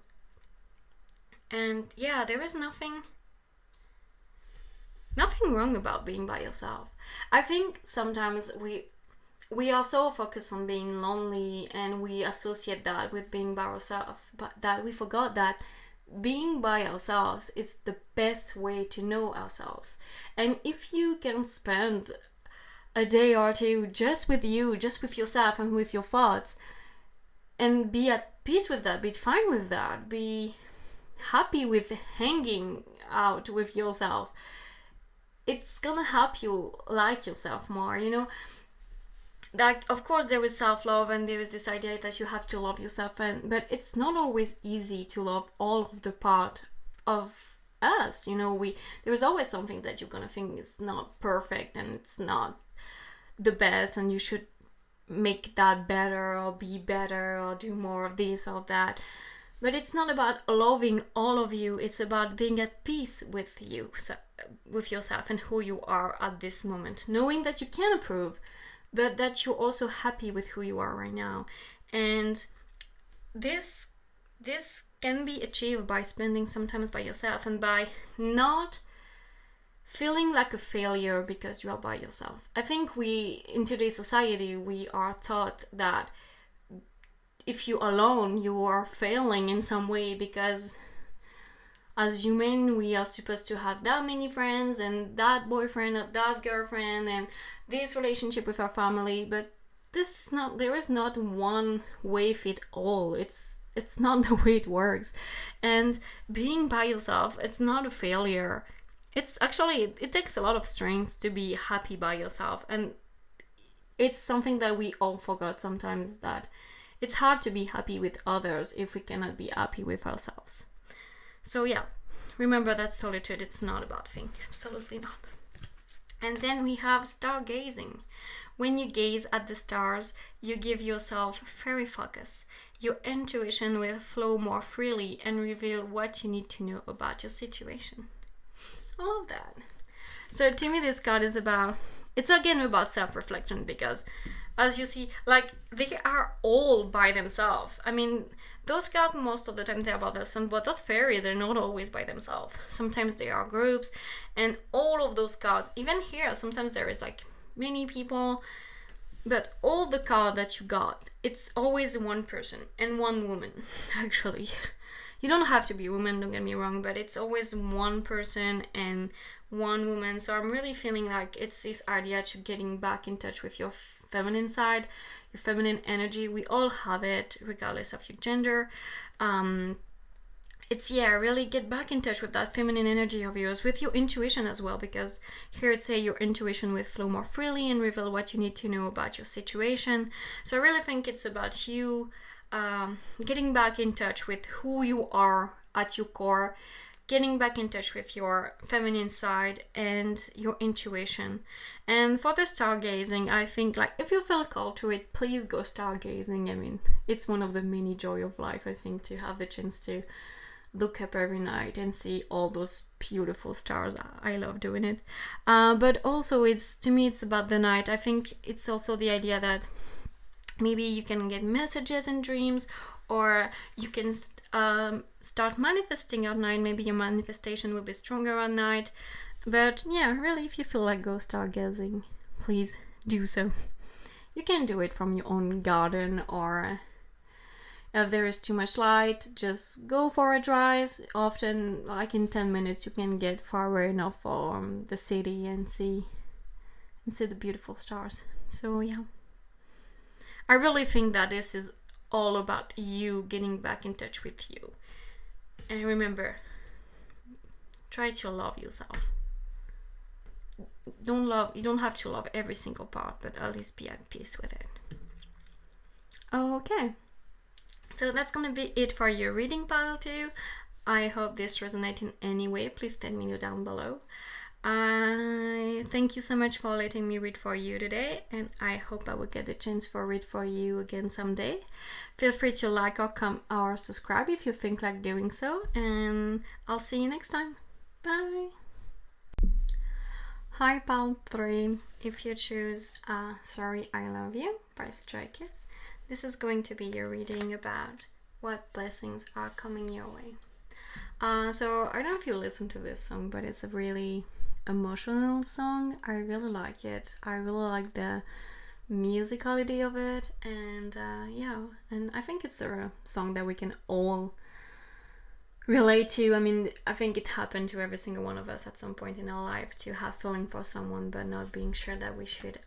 And yeah, there is nothing wrong about being by yourself. I think sometimes we are so focused on being lonely and we associate that with being by ourselves, but that we forgot that being by ourselves is the best way to know ourselves. And if you can spend a day or two just with you, just with yourself and with your thoughts, and be at peace with that, be fine with that, be happy with hanging out with yourself, it's gonna help you like yourself more, you know. That of course there is self-love and there is this idea that you have to love yourself, but it's not always easy to love all of the part of us, you know. There is always something that you're gonna think is not perfect and it's not the best and you should make that better or be better or do more of this or that. But it's not about loving all of you, it's about being at peace with you, with yourself and who you are at this moment, knowing that you can improve, but that you're also happy with who you are right now. And this can be achieved by spending some time by yourself and by not feeling like a failure because you are by yourself. I think in today's society, we are taught that if you're alone, you are failing in some way because as human, we are supposed to have that many friends and that boyfriend or that girlfriend and this relationship with our family, but there is not one way fit all. It's not the way it works. And being by yourself, it's not a failure. It's actually, it takes a lot of strength to be happy by yourself, and it's something that we all forgot sometimes, that it's hard to be happy with others if we cannot be happy with ourselves. So yeah, remember that solitude, it's not a bad thing, absolutely not. And then we have stargazing. When you gaze at the stars, you give yourself fairy focus. Your intuition will flow more freely and reveal what you need to know about your situation. I love that. So to me, this card is it's again about self-reflection, because as you see, like, they are all by themselves. I mean, those cards, most of the time they're about themselves, but that fairy, they're not always by themselves. Sometimes they are groups, and all of those cards, even here, sometimes there is like many people, but all the cards that you got, it's always one person and one woman, actually. You don't have to be a woman, don't get me wrong, but it's always one person and one woman. So I'm really feeling like it's this idea to getting back in touch with your feminine side, your feminine energy. We all have it, regardless of your gender. It's, yeah, really get back in touch with that feminine energy of yours, with your intuition as well, because here it say your intuition will flow more freely and reveal what you need to know about your situation. So I really think it's about you getting back in touch with who you are at your core, getting back in touch with your feminine side and your intuition. And for the stargazing, I think, like, if you feel called to it, please go stargazing. I mean, it's one of the many joy of life, I think, to have the chance to look up every night and see all those beautiful stars. I love doing it. But also, to me, it's about the night. I think it's also the idea that maybe you can get messages in dreams, or you can start manifesting at night. Maybe your manifestation will be stronger at night. But yeah, really, if you feel like go stargazing, please do so. you can do it from your own garden, or if there is too much light, just go for a drive. Often, like in 10 minutes, you can get far away enough from the city and see the beautiful stars. So yeah, I really think that this is all about you getting back in touch with you. And remember, try to love yourself. You don't have to love every single part, but at least be at peace with it. Okay, so that's gonna be it for your reading pile 2. I hope this resonates in any way. Please let me know down below. I thank you so much for letting me read for you today, and I hope I will get the chance for read for you again someday. Feel free to like or comment or subscribe if you think like doing so, and I'll see you next time. Bye. Hi pile 3. If you choose Sorry I Love You by Stray Kids, this is going to be your reading about what blessings are coming your way. So I don't know if you listen to this song, but it's a really emotional song. I really like it. I really like the musicality of it, and yeah, and I think it's a song that we can all relate to. I mean, I think it happened to every single one of us at some point in our life to have feeling for someone but not being sure that we should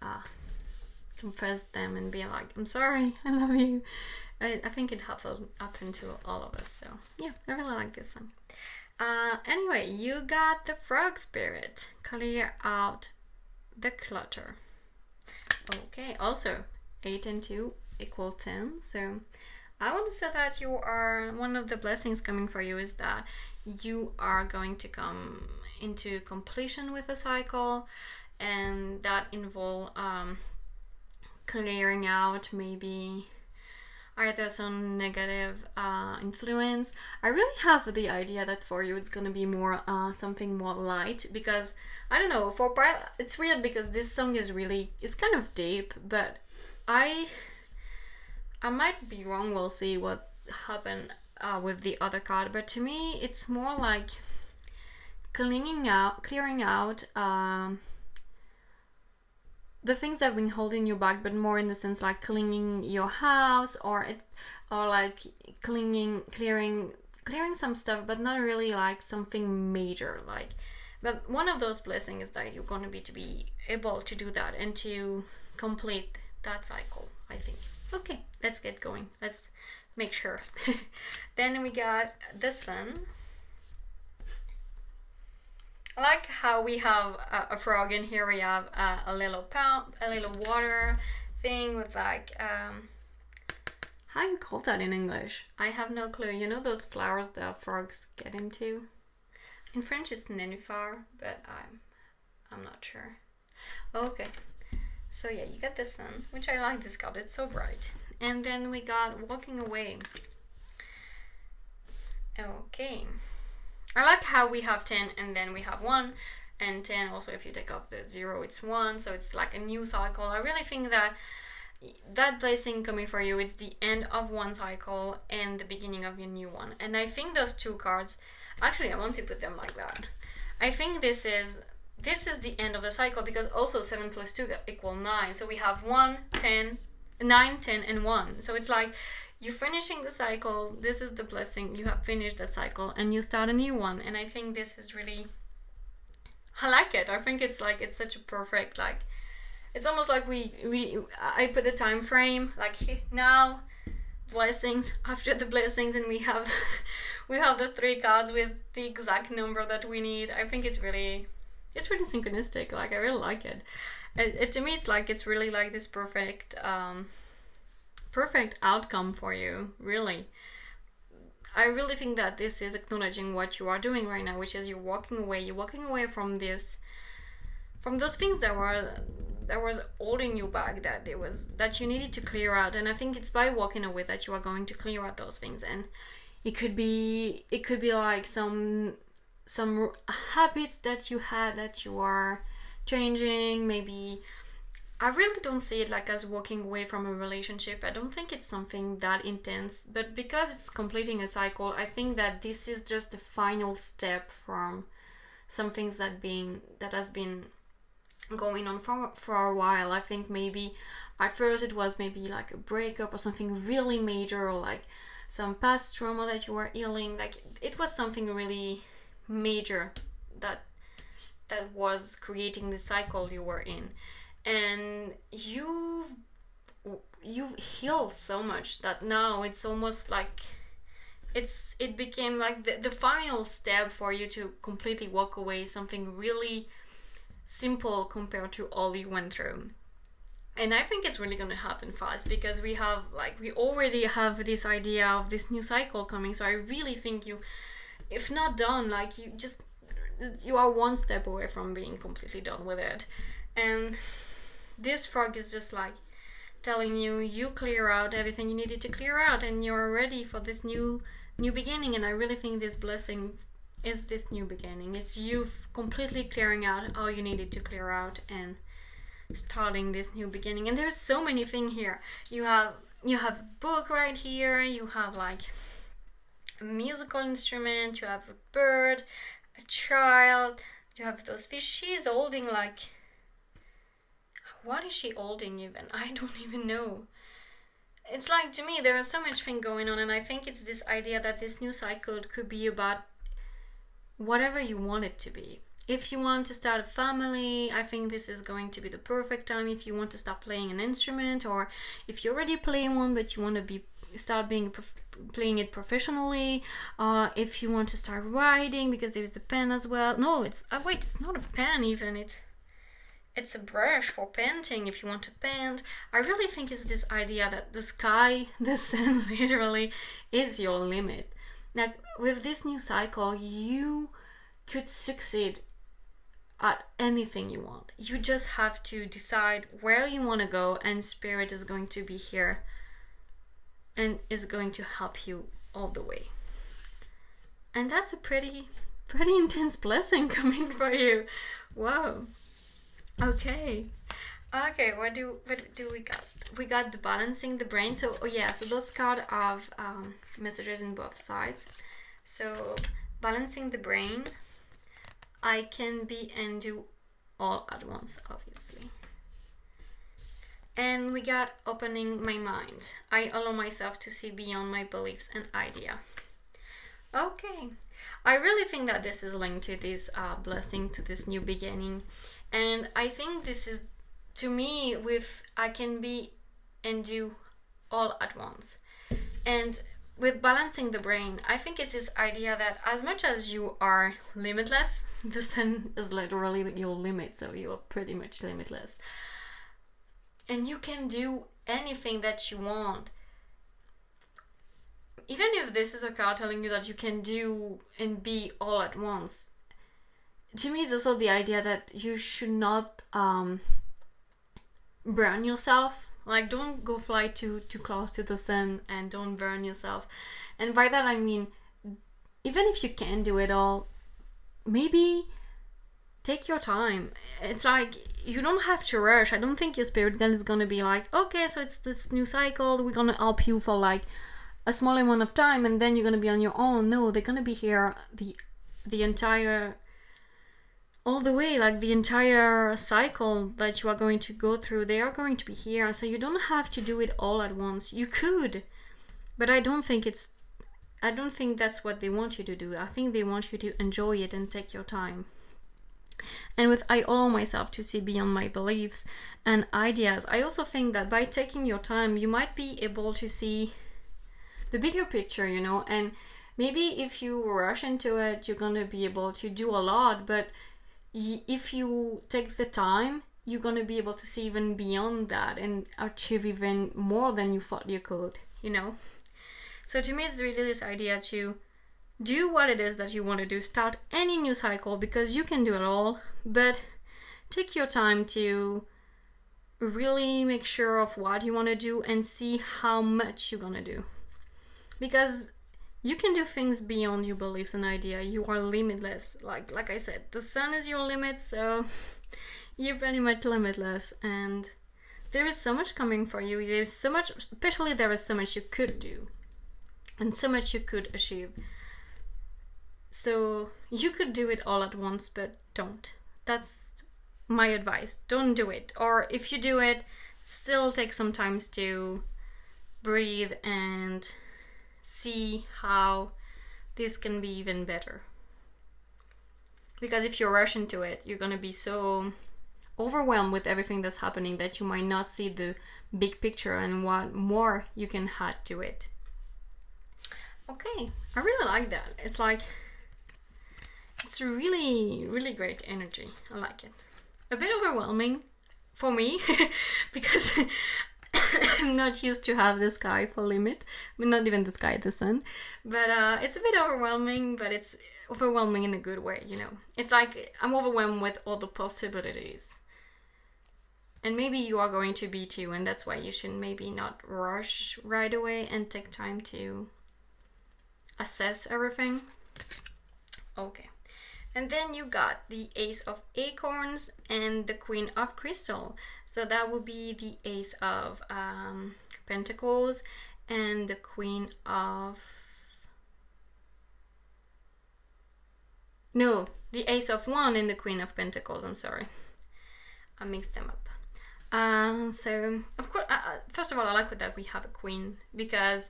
confess them and be like, I'm sorry, I love you. I think it happened to all of us. So yeah, I really like this song. Anyway, you got the frog spirit. Clear out the clutter. Okay, also 8 and 2 equal 10. So I want to say that you are, one of the blessings coming for you is that you are going to come into completion with a cycle, and that involve clearing out maybe either some negative influence. I really have the idea that for you it's gonna be more something more light, because I don't know, for part it's weird because this song is really, it's kind of deep, but I might be wrong. We'll see what's happened with the other card, but to me it's more like clearing out the things that have been holding you back, but more in the sense like cleaning your house, or like clearing some stuff, but not really like something major. Like, but one of those blessings is that you're going to be able to do that and to complete that cycle, I think. Okay, let's get going. Let's make sure. Then we got the sun. I like how we have a frog, and here we have a little pump, a little water thing with like, how you call that in English? I have no clue. You know those flowers that frogs get into? In French it's nénuphar, but I'm not sure. Okay, so yeah, you got the sun, which I like this card, it's so bright. And then we got walking away. Okay. I like how we have 10 and then we have 1, and 10 also, if you take off the 0, it's 1, so it's like a new cycle. I really think that blessing coming for you, it's the end of one cycle and the beginning of your new one. And I think those two cards, actually I want to put them like that. I think this is the end of the cycle, because also 7 plus 2 equal 9, so we have 1, 10, 9, 10 and 1. So it's like you're finishing the cycle, this is the blessing, you have finished that cycle and you start a new one. And I think this is really, I like it. I think it's like, it's such a perfect, like, it's almost like I put a time frame, like now blessings, after the blessings, and we have the 3 cards with the exact number that we need. I think it's really synchronistic. Like, I really like it. To me it's like, it's really like this perfect outcome for you, really. I really think that this is acknowledging what you are doing right now, which is you're walking away from those things that was holding you back, that you needed to clear out. And I think it's by walking away that you are going to clear out those things. And it could be like some habits that you had that you are changing. Maybe I really don't see it like as walking away from a relationship. I don't think it's something that intense, but because it's completing a cycle, I think that this is just the final step from some things that has been going on for a while. I think maybe at first it was maybe like a breakup or something really major, or like some past trauma that you were healing. Like it was something really major that was creating the cycle you were in, and you've healed so much that now it's almost like it became like the final step for you to completely walk away, something really simple compared to all you went through. And I think it's really going to happen fast, because we already have this idea of this new cycle coming. So I really think you, if not done, like you are one step away from being completely done with it. And this frog is just like telling you clear out everything you needed to clear out, and you're ready for this new beginning. And I really think this blessing is this new beginning. It's you completely clearing out all you needed to clear out and starting this new beginning. And there's so many things here. You have a book right here, you have like a musical instrument, you have a bird, a child, you have those fish. She's holding like, what is she holding even? I don't even know. It's like, to me, there is so much thing going on, and I think it's this idea that this new cycle could be about whatever you want it to be. If you want to start a family, I think this is going to be the perfect time. If you want to start playing an instrument, or if you already play one but you want to start playing it professionally, if you want to start writing, because there's the pen as well. No, it's not a pen even. It's a brush for painting if you want to paint. I really think it's this idea that the sky, the sun literally is your limit. Like with this new cycle, you could succeed at anything you want. You just have to decide where you want to go, and Spirit is going to be here and is going to help you all the way. And that's a pretty intense blessing coming for you. Wow. Okay, what do we got? We got the balancing the brain. So so those cards have messages in both sides. So balancing the brain, I can be and do all at once, obviously. And we got opening my mind. I allow myself to see beyond my beliefs and idea. Okay, I really think that this is linked to this blessing, to this new beginning. And I think this is, to me, with I can be and do all at once. And with balancing the brain, I think it's this idea that as much as you are limitless, the sun is literally your limit, so you're pretty much limitless. And you can do anything that you want. Even if this is a card telling you that you can do and be all at once, to me, it's also the idea that you should not burn yourself. Like, don't go fly too close to the sun, and don't burn yourself. And by that I mean, even if you can do it all, maybe take your time. It's like, you don't have to rush. I don't think your spirit guide is gonna be like, okay, so it's this new cycle, we're gonna help you for like a small amount of time, and then you're gonna be on your own. No, they're gonna be here the entire, all the way, like the entire cycle that you are going to go through. They are going to be here, so you don't have to do it all at once. You could, but I don't think that's what they want you to do. I think they want you to enjoy it and take your time. And with I allow myself to see beyond my beliefs and ideas, I also think that by taking your time, you might be able to see the bigger picture, and maybe if you rush into it, you're gonna be able to do a lot, but if you take the time, you're going to be able to see even beyond that and achieve even more than you thought you could, So to me, it's really this idea to do what it is that you want to do. Start any new cycle, because you can do it all, but take your time to really make sure of what you want to do and see how much you're going to do. Because you can do things beyond your beliefs and idea. You are limitless. Like I said, the sun is your limit, so you're pretty much limitless. And there is so much coming for you. There's so much, especially there is so much you could do. And so much you could achieve. So you could do it all at once, but don't. That's my advice, don't do it. Or if you do it, still take some time to breathe and see how this can be even better. Because if you rush into it, you're gonna be so overwhelmed with everything that's happening that you might not see the big picture and what more you can add to it. Okay, I really like that. It's like, it's really, really great energy. I like it. A bit overwhelming for me because I'm not used to have the sky for limit. I mean, not even the sky, the sun. But it's a bit overwhelming, but it's overwhelming in a good way, you know. It's like I'm overwhelmed with all the possibilities. And maybe you are going to be too, and that's why you should maybe not rush right away and take time to assess everything. Okay. And then you got the Ace of Acorns and the Queen of Crystal. So that would be the Ace of Pentacles and the Queen of... No, the Ace of Wands and the Queen of Pentacles. I'm sorry. I mixed them up. So, of course, first of all, I like that we have a Queen because...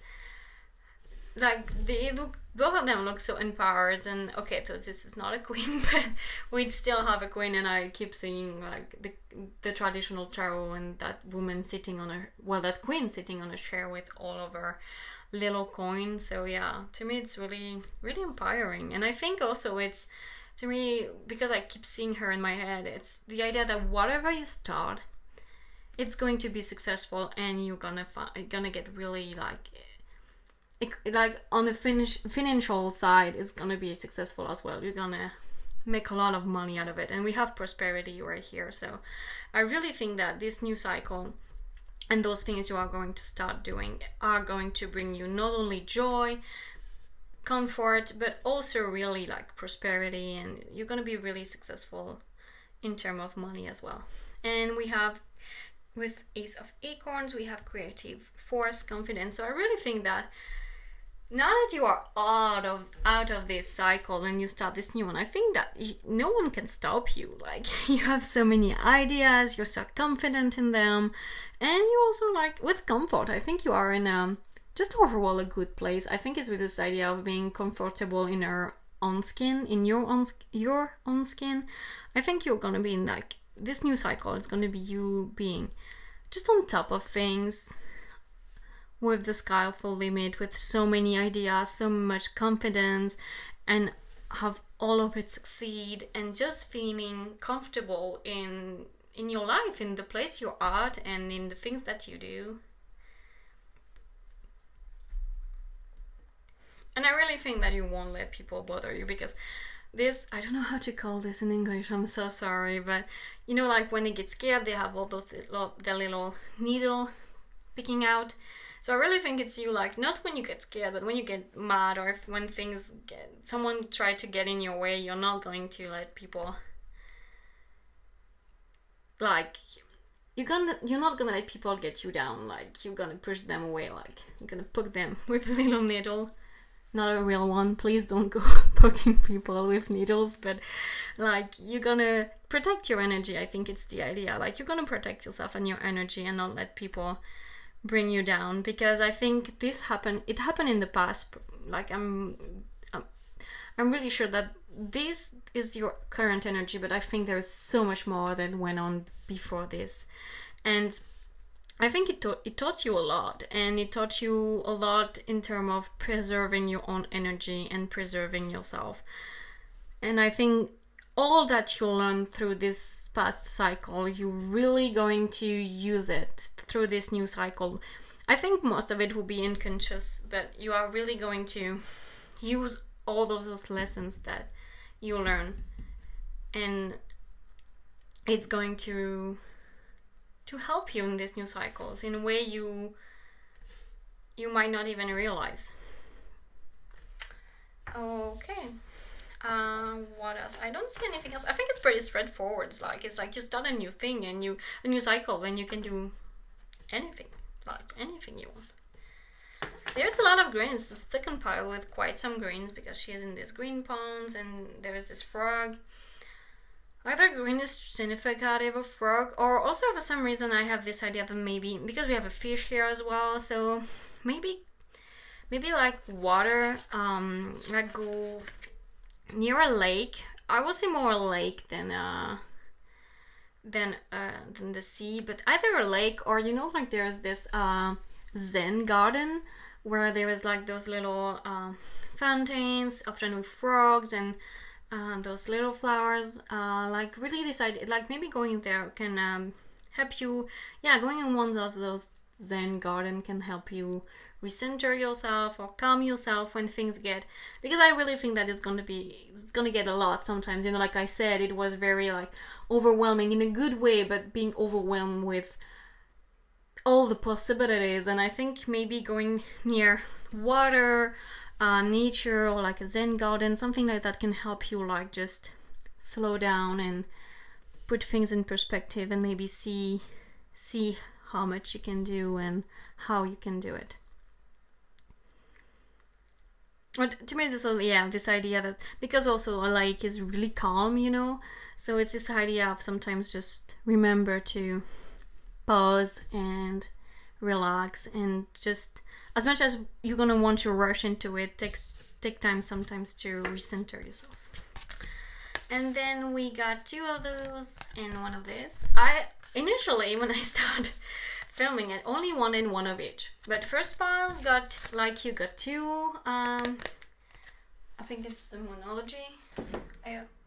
like they look, both of them look so empowered, and okay, so this is not a queen, but we still have a queen, and I keep seeing like the traditional tarot and that woman sitting on a, well, that queen sitting on a chair with all of her little coins. So yeah, to me it's really, really empowering. And I think also it's, to me, because I keep seeing her in my head, it's the idea that whatever you start, it's going to be successful, and you're gonna get really like on the financial side, it's gonna be successful as well. You're gonna make a lot of money out of it, and we have prosperity right here. So I really think that this new cycle and those things you are going to start doing are going to bring you not only joy, comfort, but also really like prosperity, and you're gonna be really successful in terms of money as well. And we have, with Ace of Acorns, we have creative force, confidence. So I really think that now that you are out of this cycle and you start this new one, I think that no one can stop you. Like, you have so many ideas, you're so confident in them, and you also, like, with comfort, I think you are in just overall a good place. I think it's with this idea of being comfortable in your own skin, your own skin. I think you're gonna be in, like, this new cycle. It's gonna be you being just on top of things, with the sky full limit, with so many ideas, so much confidence, and have all of it succeed, and just feeling comfortable in your life, in the place you're at, and in the things that you do. And I really think that you won't let people bother you, because this, I don't know how to call this in English, I'm so sorry, but you know, like when they get scared, they have all those the little needle picking out. So I really think it's you, like, not when you get scared, but when you get mad, or when someone try to get in your way, you're not going to let people, like, you're not gonna let people get you down. Like, you're gonna push them away, like, you're gonna poke them with a little needle. Not a real one, please don't go poking people with needles, but like, you're gonna protect your energy. I think it's the idea, like, you're gonna protect yourself and your energy and not let people bring you down, because I think it happened in the past. Like, I'm really sure that this is your current energy, but I think there's so much more that went on before this, and I think it taught you a lot, and it taught you a lot in terms of preserving your own energy and preserving yourself. And I think all that you learned through this past cycle, you're really going to use it through this new cycle. I think most of it will be unconscious, but you are really going to use all of those lessons that you learn, and it's going to help you in these new cycles in a way you might not even realize. Okay. What else? I don't see anything else. I think it's pretty straightforward. It's like you start a new thing and a new cycle, and you can do anything, like anything you want. There's a lot of greens. The second pile with quite some greens, because she is in these green ponds, and there is this frog. Either green is significative of frog, or also for some reason I have this idea that maybe, because we have a fish here as well, so maybe like water, like go near a lake. I will say more a lake than the sea, but either a lake or, you know, like there's this Zen garden where there is like those little fountains, often with frogs and those little flowers. Like really decide, like maybe going there can help you. Yeah, going in one of those Zen garden can help you recenter yourself or calm yourself when things get, because I really think that it's gonna get a lot sometimes, you know, like I said, it was very like overwhelming in a good way, but being overwhelmed with all the possibilities. And I think maybe going near water, nature, or like a Zen garden, something like that can help you like just slow down and put things in perspective and maybe see how much you can do and how you can do it. But to me, this idea that, because also a lake is really calm, you know, so it's this idea of sometimes just remember to pause and relax, and just as much as you're gonna want to rush into it, take time sometimes to recenter yourself. And then we got 2 of those and 1 of this. I initially, when I started filming it, only wanted 1 of each, but first pile got, like, you got 2. I think it's the Moonology.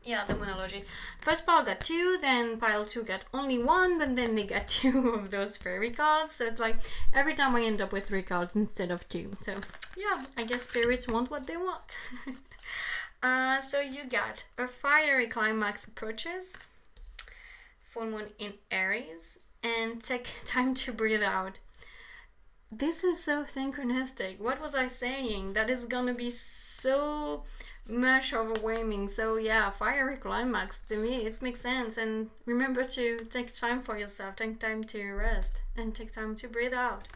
Yeah, the Moonology. First pile got 2, then pile 2 got only 1, but then they got 2 of those fairy cards. So it's like every time I end up with 3 cards instead of 2. So yeah, I guess spirits want what they want. So you got a fiery climax approaches, full moon in Aries, and take time to breathe out. This is so synchronistic. What was I saying? That is gonna be so much overwhelming. So yeah, fiery climax, to me it makes sense. And remember to take time for yourself, take time to rest, and take time to breathe out.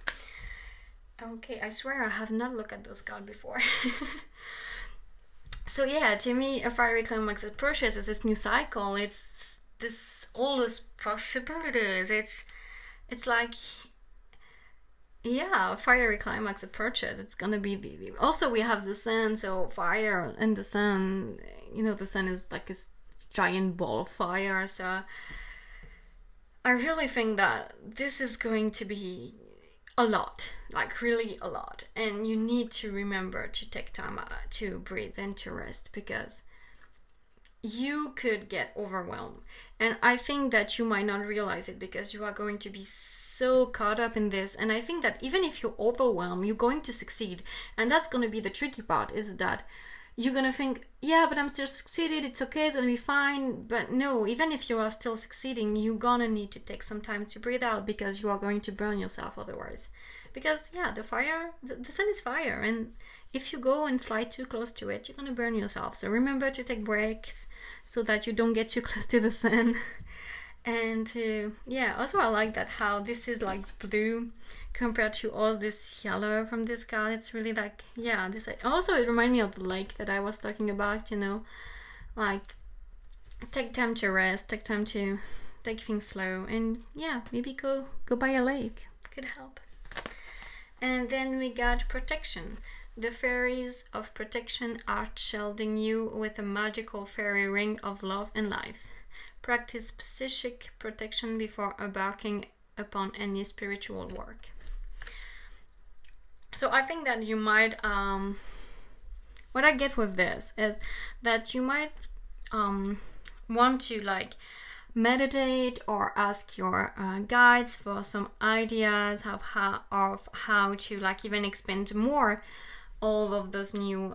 Okay, I swear I have not looked at those cards before. So yeah, to me, a fiery climax approaches is this new cycle. It's this all those possibilities. It's like, yeah, fiery climax approaches. It's gonna be the also we have the sun, so fire and the sun. You know, the sun is like a giant ball of fire. So I really think that this is going to be a lot, like really a lot, and you need to remember to take time to breathe and to rest, because you could get overwhelmed. And I think that you might not realize it because you are going to be so caught up in this. And I think that even if you're overwhelmed, you're going to succeed. And that's going to be the tricky part, is that you're going to think, yeah, but I'm still succeeded, it's okay, it's going to be fine. But no, even if you are still succeeding, you're going to need to take some time to breathe out, because you are going to burn yourself otherwise. Because yeah, the fire, the sun is fire, and if you go and fly too close to it, you're going to burn yourself. So remember to take breaks so that you don't get too close to the sun. And yeah, also I like that how this is like blue compared to all this yellow from this card. It's really like, yeah, this also it reminds me of the lake that I was talking about, you know, like take time to rest, take time to take things slow, and yeah, maybe go by a lake could help. And then we got protection. The fairies of protection are shielding you with a magical fairy ring of love and life. Practice psychic protection before embarking upon any spiritual work. So I think that you might, what I get with this is that you might want to like meditate or ask your guides for some ideas of how to like even expand more all of those new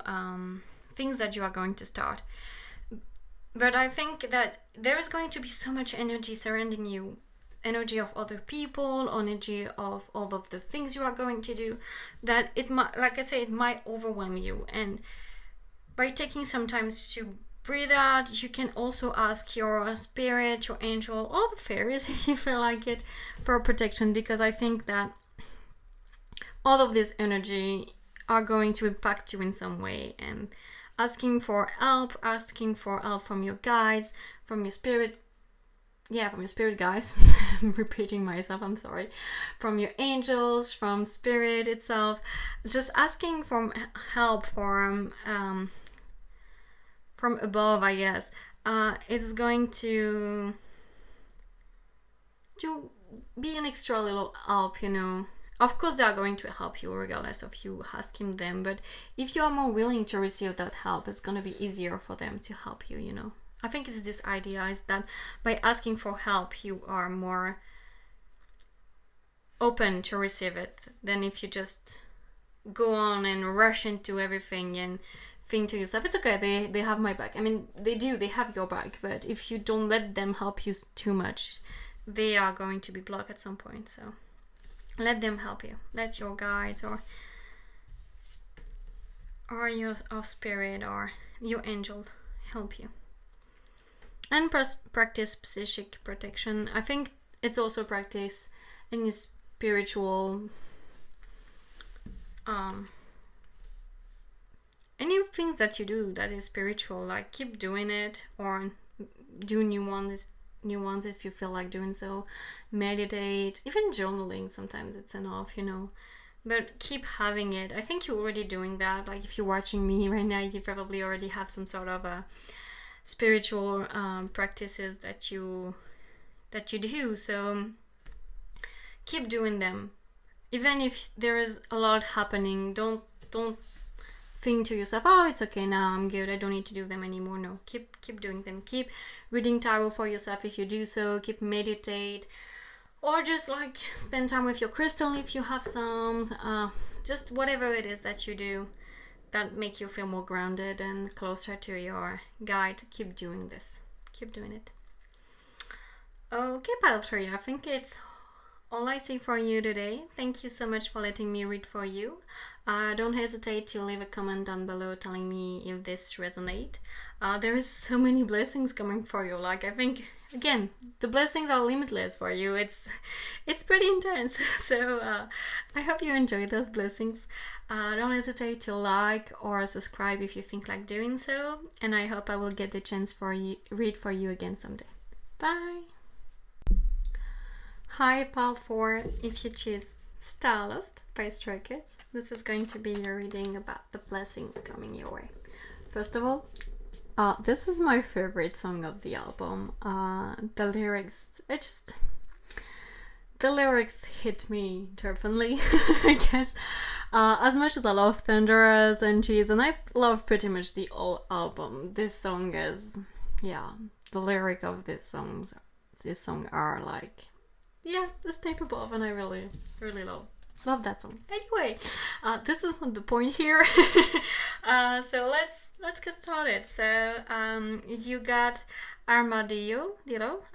things that you are going to start. But I think that there is going to be so much energy surrounding you, energy of other people, energy of all of the things you are going to do, that it might, like I say, it might overwhelm you. And by taking some time to breathe out, you can also ask your spirit, your angel, or the fairies if you feel like it, for protection, because I think that all of this energy are going to impact you in some way. And asking for help from your guides, from your spirit. Yeah, from your spirit guides. I'm repeating myself, I'm sorry. From your angels, from spirit itself. Just asking for help from above, I guess. It's going to be an extra little help, you know. Of course, they are going to help you regardless of you asking them, but if you are more willing to receive that help, it's going to be easier for them to help you, you know. I think it's this idea is that by asking for help, you are more open to receive it than if you just go on and rush into everything and think to yourself, it's okay, they have my back. I mean, they have your back, but if you don't let them help you too much, they are going to be blocked at some point. So let them help you. Let your guides or your spirit or your angel help you. And practice psychic protection. I think it's also practice any spiritual anything that you do that is spiritual, like keep doing it or do new ones if you feel like doing so. Meditate, even journaling, sometimes it's enough, you know, but keep having it. I think you're already doing that. Like if you're watching me right now, you probably already have some sort of a spiritual practices that you do, so keep doing them. Even if there is a lot happening, don't think to yourself, oh, it's okay now, I'm good, I don't need to do them anymore. No, keep doing them. Keep reading tarot for yourself if you do so. Keep meditate, or just like spend time with your crystal if you have some. Just whatever it is that you do that make you feel more grounded and closer to your guide. Keep doing this. Keep doing it. Okay, pile 3, I think it's all I see for you today. Thank you so much for letting me read for you. Don't hesitate to leave a comment down below telling me if this resonates. There is so many blessings coming for you. Like, I think, again, the blessings are limitless for you. It's pretty intense. So I hope you enjoy those blessings. Don't hesitate to like or subscribe if you think like doing so. And I hope I will get the chance for you read for you again someday. Bye. Hi, pile 4. If you choose Stardust by Stray Kids, this is going to be your reading about the blessings coming your way. First of all, this is my favorite song of the album. The lyrics hit me differently, I guess. As much as I love Thunderous and Cheese, and I love pretty much the whole album, this song is, the lyric of this song are like, the step above, and I really, really love that song. Anyway, this is not the point here. So let's get started. So you got armadillo.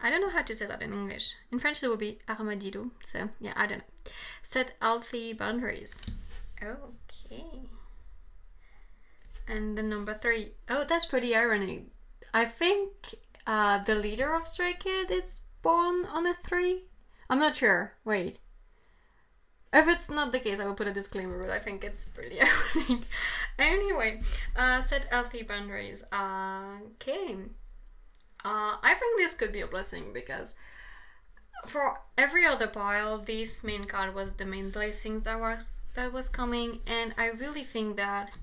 I don't know how to say that in English. In French it will be armadillo. So yeah, I don't know. Set healthy boundaries. Okay. And the number 3. Oh, that's pretty ironic. I think the leader of Stray Kids is born on a 3. I'm not sure. Wait. If it's not the case, I will put a disclaimer, but I think it's pretty ironic. Anyway, set healthy boundaries. Okay. I think this could be a blessing because for every other pile, this main card was the main blessings that was coming, and I really think that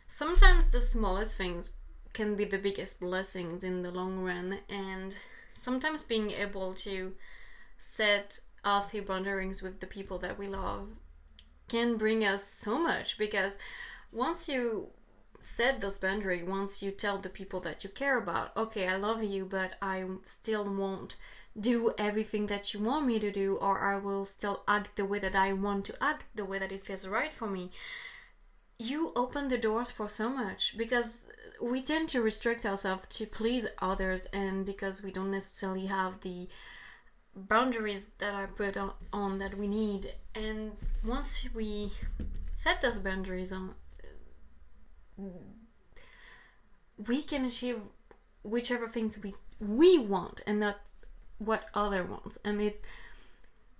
sometimes the smallest things can be the biggest blessings in the long run, and sometimes being able to set healthy boundaries with the people that we love can bring us so much, because once you set those boundaries, once you tell the people that you care about, okay, I love you, but I still won't do everything that you want me to do, or I will still act the way that I want to act, the way that it feels right for me, you open the doors for so much, because we tend to restrict ourselves to please others, and because we don't necessarily have the boundaries that are put on that we need. And once we set those boundaries on, we can achieve whichever things we want and not what other wants. And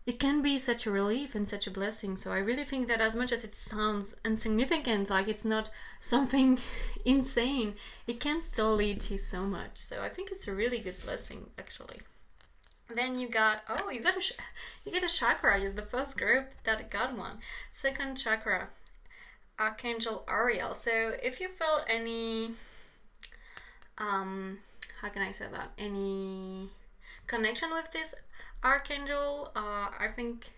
it can be such a relief and such a blessing. So I really think that as much as it sounds insignificant, like it's not something insane, it can still lead to so much. So I think it's a really good blessing, actually. Then you got you get a chakra. You're the first group that got one. Second chakra, Archangel Ariel. So if you feel any how can I say that, any connection with this archangel, I think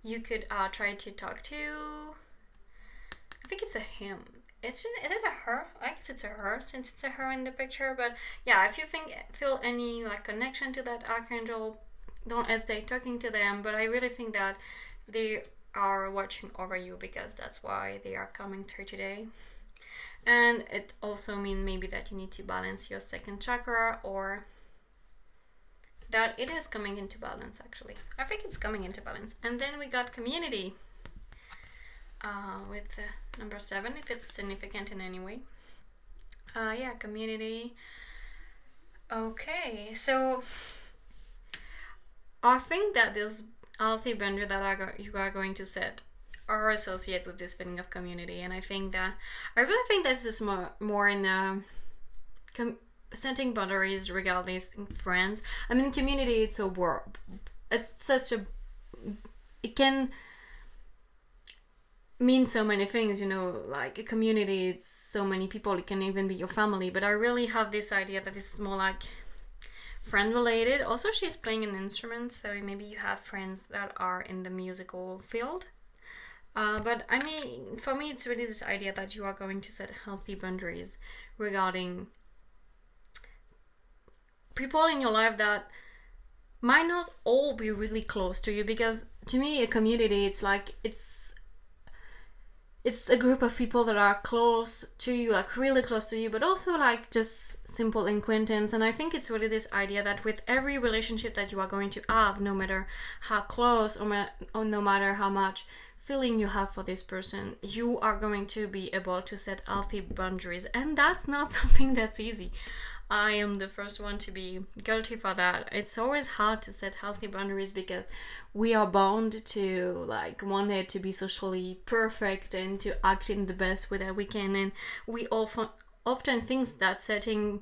you could try to talk to, I think it's a him. Is it a her? I guess it's a her, since it's a her in the picture. But yeah, if you feel any like connection to that archangel, don't hesitate talking to them. But I really think that they are watching over you, because that's why they are coming through today. And it also means maybe that you need to balance your second chakra, or that it is coming into balance. Actually, I think it's coming into balance. And then we got community with number 7, if it's significant in any way. Yeah, community. Okay, so I think that this healthy boundary that you are going to set are associated with this feeling of community. And I really think that this is more in setting boundaries regarding friends. I mean, community, it's such a, it can mean so many things, you know, like a community, it's so many people, it can even be your family. But I really have this idea that this is more like friend related. Also, she's playing an instrument, so maybe you have friends that are in the musical field. But I mean, for me, it's really this idea that you are going to set healthy boundaries regarding people in your life that might not all be really close to you. Because to me, a community, it's like it's a group of people that are close to you, like really close to you, but also like just simple acquaintance. And I think it's really this idea that with every relationship that you are going to have, no matter how close or no matter how much feeling you have for this person, you are going to be able to set healthy boundaries. And that's not something that's easy. I am the first one to be guilty for that. It's always hard to set healthy boundaries, because we are bound to like want it to be socially perfect and to act in the best way that we can. And we often think that setting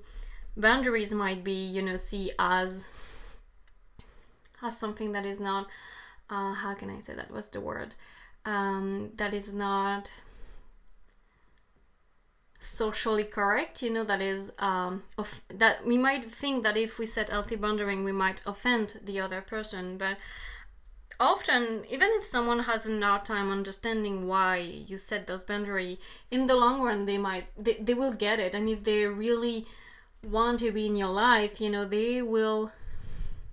boundaries might be, you know, see as something that is not, how can I say that? What's the word? That is not socially correct, you know, that is that we might think that if we set healthy boundary, we might offend the other person. But often, even if someone has a hard time understanding why you set those boundaries, in the long run they will get it. And if they really want to be in your life, you know, they will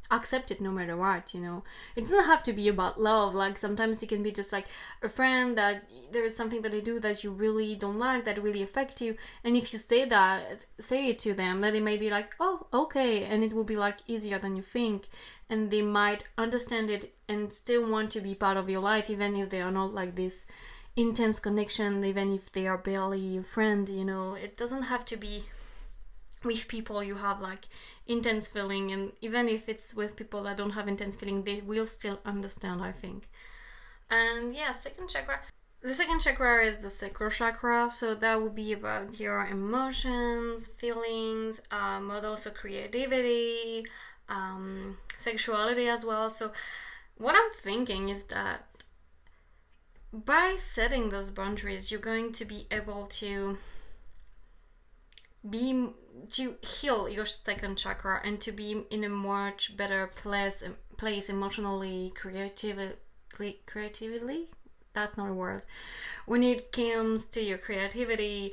accept it no matter what, you know. It doesn't have to be about love. Like sometimes it can be just like a friend that there is something that they do that you really don't like, that really affect you, and if you say it to them, then they may be like, oh, okay, and it will be like easier than you think, and they might understand it and still want to be part of your life, even if they are not like this intense connection, even if they are barely a friend, you know. It doesn't have to be with people you have like intense feeling, and even if it's with people that don't have intense feeling, they will still understand, I think. And yeah, second chakra. The second chakra is the sacral chakra, so that would be about your emotions, feelings, but also creativity, sexuality as well. So what I'm thinking is that by setting those boundaries, you're going to be able to heal your second chakra and to be in a much better place emotionally, creatively, that's not a word, when it comes to your creativity,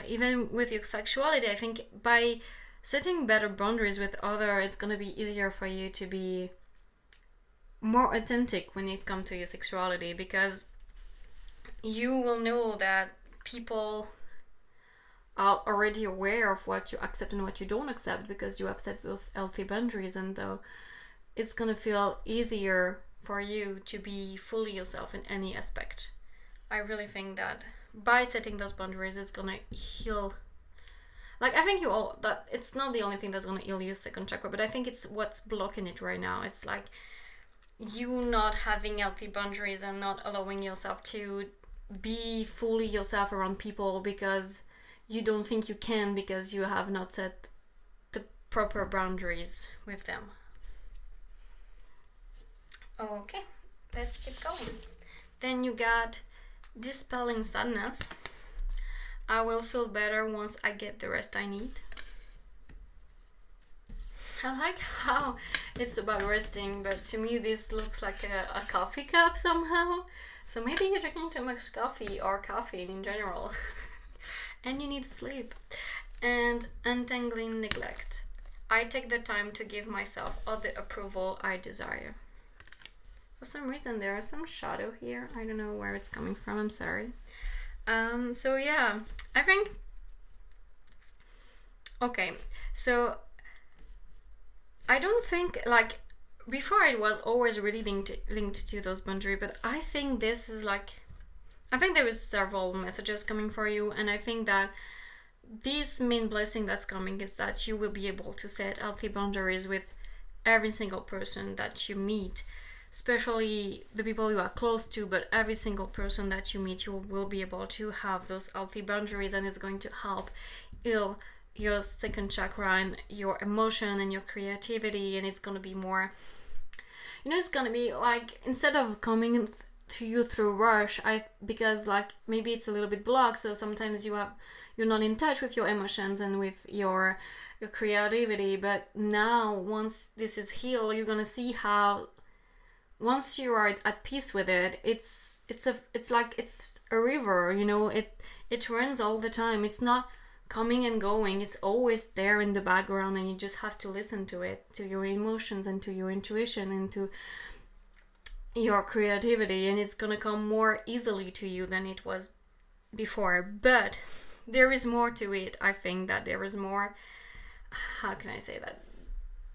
even with your sexuality. I think by setting better boundaries with others, it's going to be easier for you to be more authentic when it comes to your sexuality, because you will know that people are already aware of what you accept and what you don't accept, because you have set those healthy boundaries. And though it's gonna feel easier for you to be fully yourself in any aspect. I really think that by setting those boundaries, it's gonna heal. Like, I think that it's not the only thing that's gonna heal your second chakra, but I think it's what's blocking it right now. It's like you not having healthy boundaries and not allowing yourself to be fully yourself around people because you don't think you can, because you have not set the proper boundaries with them. Okay, let's keep going. Then you got dispelling sadness. I will feel better once I get the rest I need. I like how it's about resting, but to me this looks like a coffee cup somehow. So maybe you're drinking too much coffee or caffeine in general and you need sleep. And untangling neglect. I take the time to give myself all the approval I desire. For some reason there is some shadow here. I don't know where it's coming from, I'm sorry. So yeah, I think... Okay, so I don't think, like, before it was always really linked to those boundaries, but I think this is like, I think there is several messages coming for you, and I think that this main blessing that's coming is that you will be able to set healthy boundaries with every single person that you meet, especially the people you are close to, but every single person that you meet, you will be able to have those healthy boundaries, and it's going to help heal your second chakra and your emotion and your creativity, and it's gonna be more, you know, it's gonna be like, instead of coming to you through rush, because like maybe it's a little bit blocked, so sometimes you're not in touch with your emotions and with your creativity. But now, once this is healed, you're gonna see how once you are at peace with it, it's like it's a river, you know, it runs all the time. It's not coming and going, it's always there in the background, and you just have to listen to it, to your emotions and to your intuition and to your creativity, and it's gonna come more easily to you than it was before. But there is more to it. I think that there is more, how can I say that,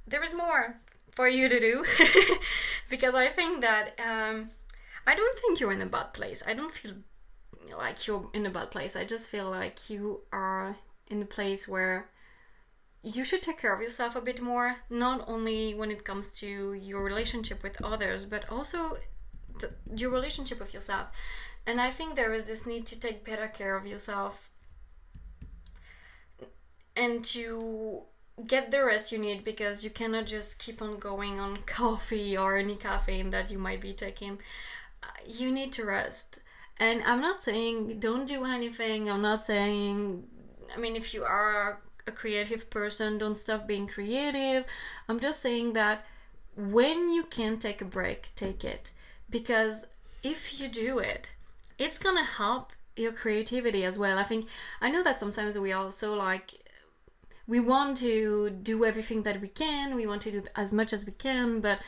there is more for you to do because I think that I don't think you're in a bad place. I don't feel like you're in a bad place. I just feel like you are in a place where you should take care of yourself a bit more, not only when it comes to your relationship with others, but also your relationship with yourself. And I think there is this need to take better care of yourself and to get the rest you need, because you cannot just keep on going on coffee or any caffeine that you might be taking. You need to rest. And I'm not saying don't do anything. I'm not saying, I mean, if you are a creative person, don't stop being creative. I'm just saying that when you can take a break, take it. Because if you do it, it's gonna help your creativity as well. I know that sometimes we also like, we want to do everything that we can. We want to do as much as we can, but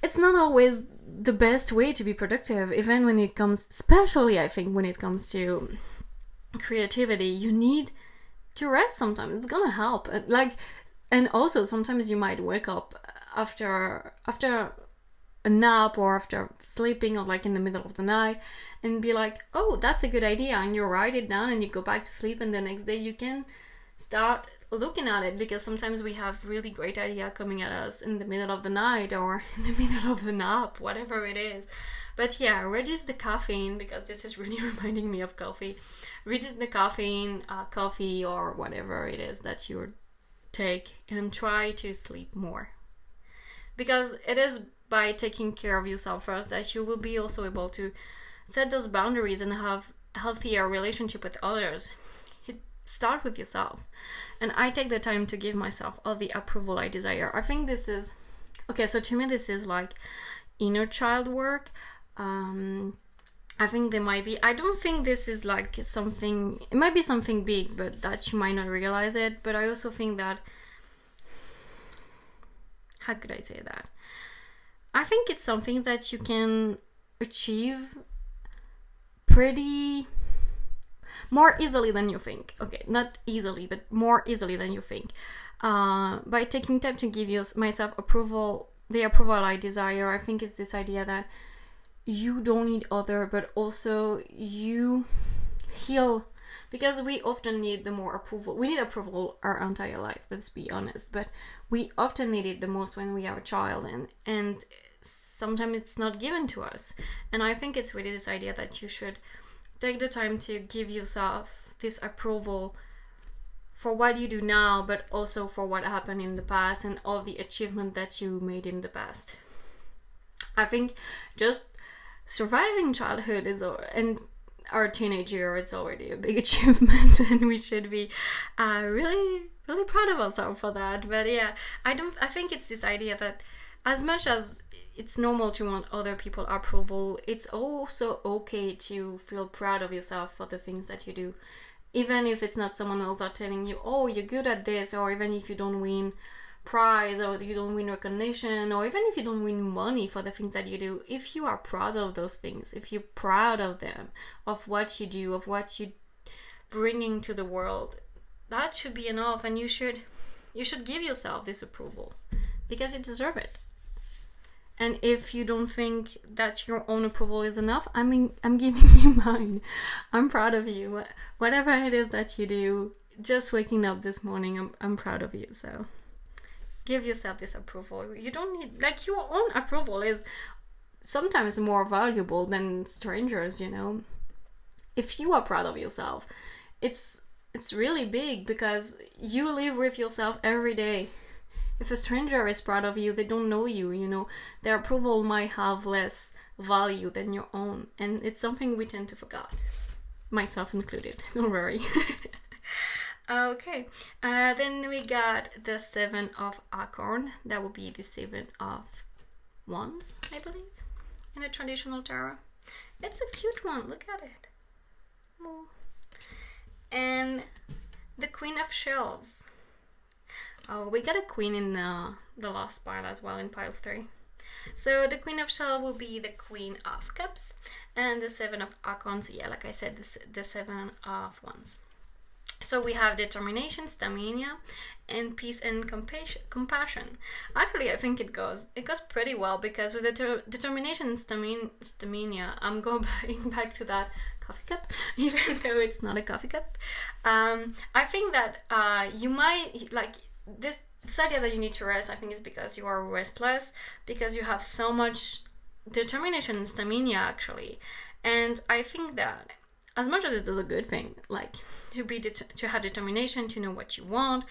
it's not always the best way to be productive, even when it comes, especially I think when it comes to creativity, you need to rest sometimes. It's gonna help. And also sometimes you might wake up after a nap or after sleeping, or like in the middle of the night, and be like, oh, that's a good idea, and you write it down and you go back to sleep, and the next day you can start looking at it, because sometimes we have really great idea coming at us in the middle of the night or in the middle of the nap, whatever it is. But yeah, reduce the caffeine, because this is really reminding me of coffee. Reduce the caffeine, coffee or whatever it is that you take, and try to sleep more, because it is by taking care of yourself first that you will be also able to set those boundaries and have a healthier relationship with others. Start with yourself. And I take the time to give myself all the approval I desire. I think this is okay. So to me, this is like inner child work. I think there might be, I don't think this is like something, it might be something big, but that you might not realize it. But I also think that, how could I say that? I think it's something that you can achieve pretty more easily than you think. Okay, not easily, but more easily than you think. By taking time to give myself approval, the approval I desire. I think it's this idea that you don't need other, but also you heal because we often need the more approval. We need approval our entire life, let's be honest, but we often need it the most when we are a child, and sometimes it's not given to us. And I think it's really this idea that you should take the time to give yourself this approval for what you do now, but also for what happened in the past and all the achievement that you made in the past. I think just surviving childhood and our teenage year is already a big achievement, and we should be really proud of ourselves for that. But yeah, I think it's this idea that as much as it's normal to want other people's approval, it's also okay to feel proud of yourself for the things that you do, even if it's not someone else are telling you, oh, you're good at this, or even if you don't win prize, or you don't win recognition, or even if you don't win money for the things that you do. If you are proud of those things, if you're proud of them, of what you do, of what you bringing to the world, that should be enough. And you should give yourself this approval because you deserve it. And if you don't think that your own approval is enough, I'm giving you mine. I'm proud of you. Whatever it is that you do, just waking up this morning, I'm proud of you. So give yourself this approval. You don't need, like, your own approval is sometimes more valuable than strangers, you know. If you are proud of yourself, it's really big, because you live with yourself every day. If a stranger is proud of you, they don't know you, you know. Their approval might have less value than your own. And it's something we tend to forget. Myself included, don't worry. Okay, then we got the 7 of Acorn. That would be the 7 of Wands, I believe, in the traditional tarot. It's a cute one, look at it. Oh. And the Queen of Shells. Oh, we got a queen in the last pile as well, in pile 3. So the Queen of Shells will be the Queen of Cups, and the 7 of Acorns, yeah, like I said, the 7 of Wands. So we have determination, stamina, and peace and compassion. Actually, I think it goes pretty well, because with the determination and stamina, I'm going back to that coffee cup, even though it's not a coffee cup. I think that you might like this idea that you need to rest. I think is because you are restless, because you have so much determination and stamina actually. And I think that as much as it is a good thing, like to have determination, to know what you want,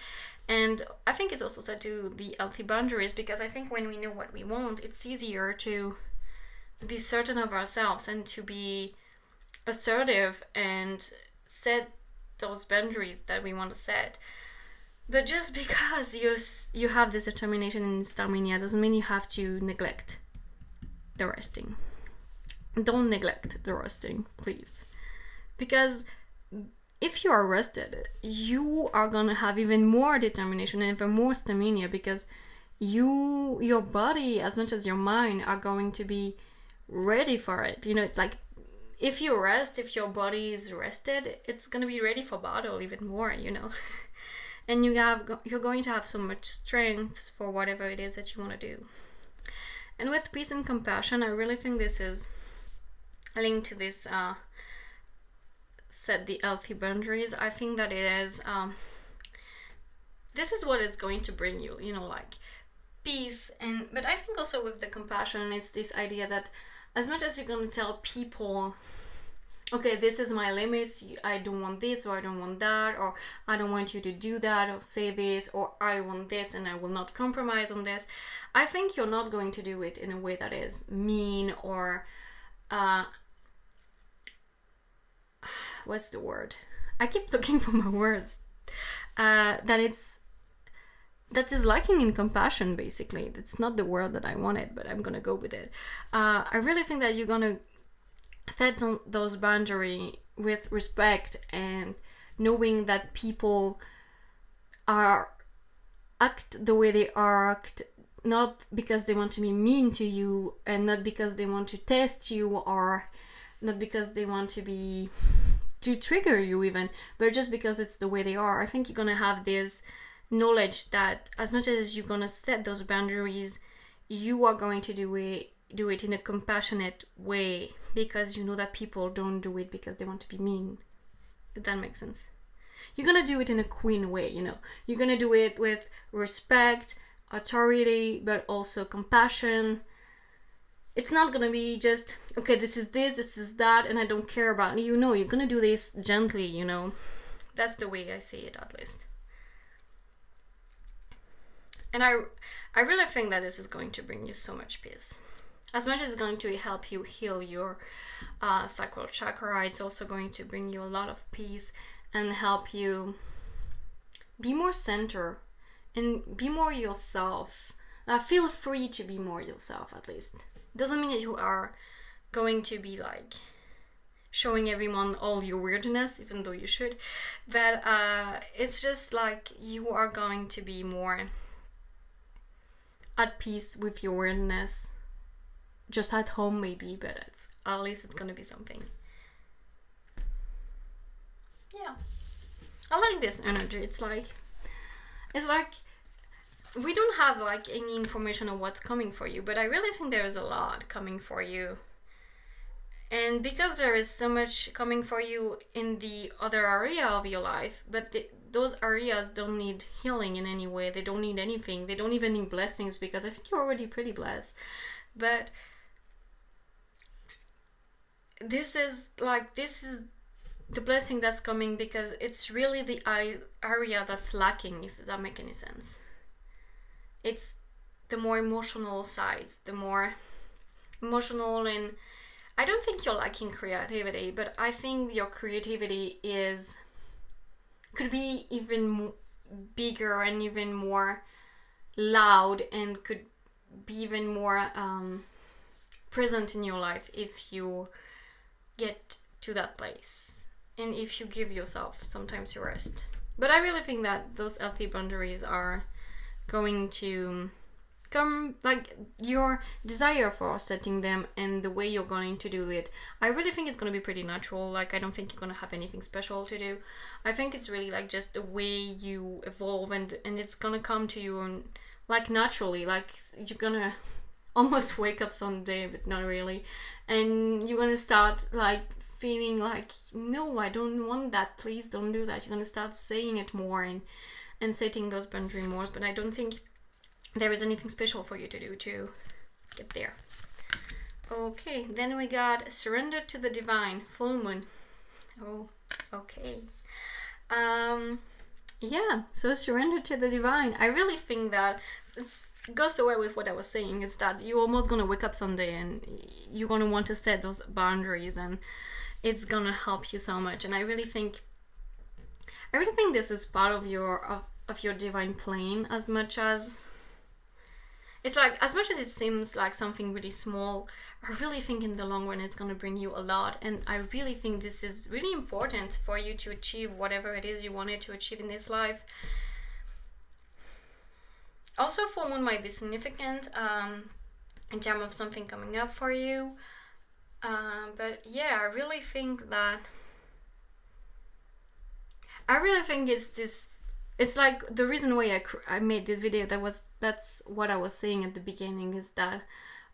and I think it's also said to the healthy boundaries, because I think when we know what we want, it's easier to be certain of ourselves and to be assertive and set those boundaries that we want to set. But just because you have this determination and stamina doesn't mean you have to neglect the resting. Don't neglect the resting, please. Because if you are rested, you are gonna have even more determination and even more stamina, because your body as much as your mind are going to be ready for it. You know, it's like if you rest, if your body is rested, it's gonna be ready for battle even more, you know. And you're going to have so much strength for whatever it is that you want to do. And with peace and compassion, I really think this is linked to this set the healthy boundaries. I think that it is this is what is going to bring you, you know, like peace. But I think also with the compassion, it's this idea that as much as you're going to tell people, okay, this is my limits, I don't want this, or I don't want that, or I don't want you to do that, or say this, or I want this and I will not compromise on this, I think you're not going to do it in a way that is mean or what's the word? I keep looking for my words. That is lacking in compassion, basically. It's not the word that I wanted, but I'm gonna go with it. I really think that you're gonna set those boundaries with respect and knowing that people act the way they act, not because they want to be mean to you, and not because they want to test you, or not because they want to trigger you even, but just because it's the way they are. I think you're gonna have this knowledge that as much as you're gonna set those boundaries, you are going to do it in a compassionate way, because you know that people don't do it because they want to be mean. if that makes sense. You're gonna do it in a queen way, you know. You're gonna do it with respect, authority, but also compassion. It's not gonna be just, okay, this is that, and I don't care about you. No, you're gonna do this gently, you know. That's the way I see it, at least. And I really think that this is going to bring you so much peace. As much as it's going to help you heal your sacral chakra, it's also going to bring you a lot of peace and help you be more centered and be more yourself. Feel free to be more yourself, at least. Doesn't mean that you are going to be like showing everyone all your weirdness, even though you should. But it's just like you are going to be more at peace with your weirdness. Just at home maybe, but at least it's gonna be something. Yeah, I like this energy. It's like we don't have like any information on what's coming for you, but I really think there is a lot coming for you. And because there is so much coming for you in the other area of your life, but those areas don't need healing in any way. They don't need anything. They don't even need blessings, because I think you're already pretty blessed. But this is the blessing that's coming, because it's really the area that's lacking, if that makes any sense. It's the more emotional sides, the more emotional, and I don't think you're lacking creativity, but I think your creativity could be even bigger and even more loud, and could be even more present in your life if you get to that place, and if you give yourself sometimes to rest. But I really think that those healthy boundaries are going to come, like your desire for setting them and the way you're going to do it. I really think it's going to be pretty natural. Like, I don't think you're going to have anything special to do. I think it's really like just the way you evolve, and it's going to come to you and like naturally, like you're going to almost wake up someday, but not really, and you're going to start like feeling like, no, I don't want that, please don't do that. You're going to start saying it more and setting those boundaries more, but I don't think there is anything special for you to do to get there. Okay, then we got surrender to the divine, full moon. Oh, okay. Yeah, so surrender to the divine. I really think that it goes away with what I was saying, is that you're almost gonna wake up someday and you're gonna want to set those boundaries, and it's gonna help you so much. And I really think this is part of your divine plane, as much as it's like, as much as it seems like something really small, I really think in the long run it's going to bring you a lot. And I really think this is really important for you to achieve whatever it is you wanted to achieve in this life. Also, full moon might be significant in terms of something coming up for you. But yeah, I really think it's like the reason why I made this video. That's what I was saying at the beginning, is that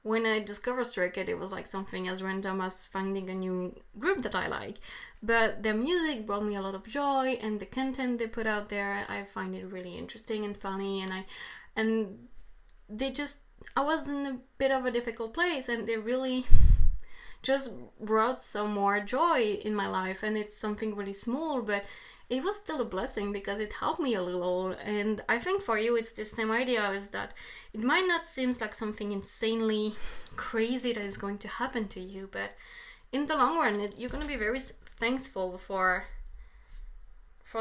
when I discovered Stray Kids, it was like something as random as finding a new group that I like. But their music brought me a lot of joy, and the content they put out there, I find it really interesting and funny, and I was in a bit of a difficult place, and they really just brought some more joy in my life. And it's something really small, but it was still a blessing because it helped me a little. And I think for you it's the same idea, is that it might not seem like something insanely crazy that is going to happen to you, but in the long run you're going to be very thankful for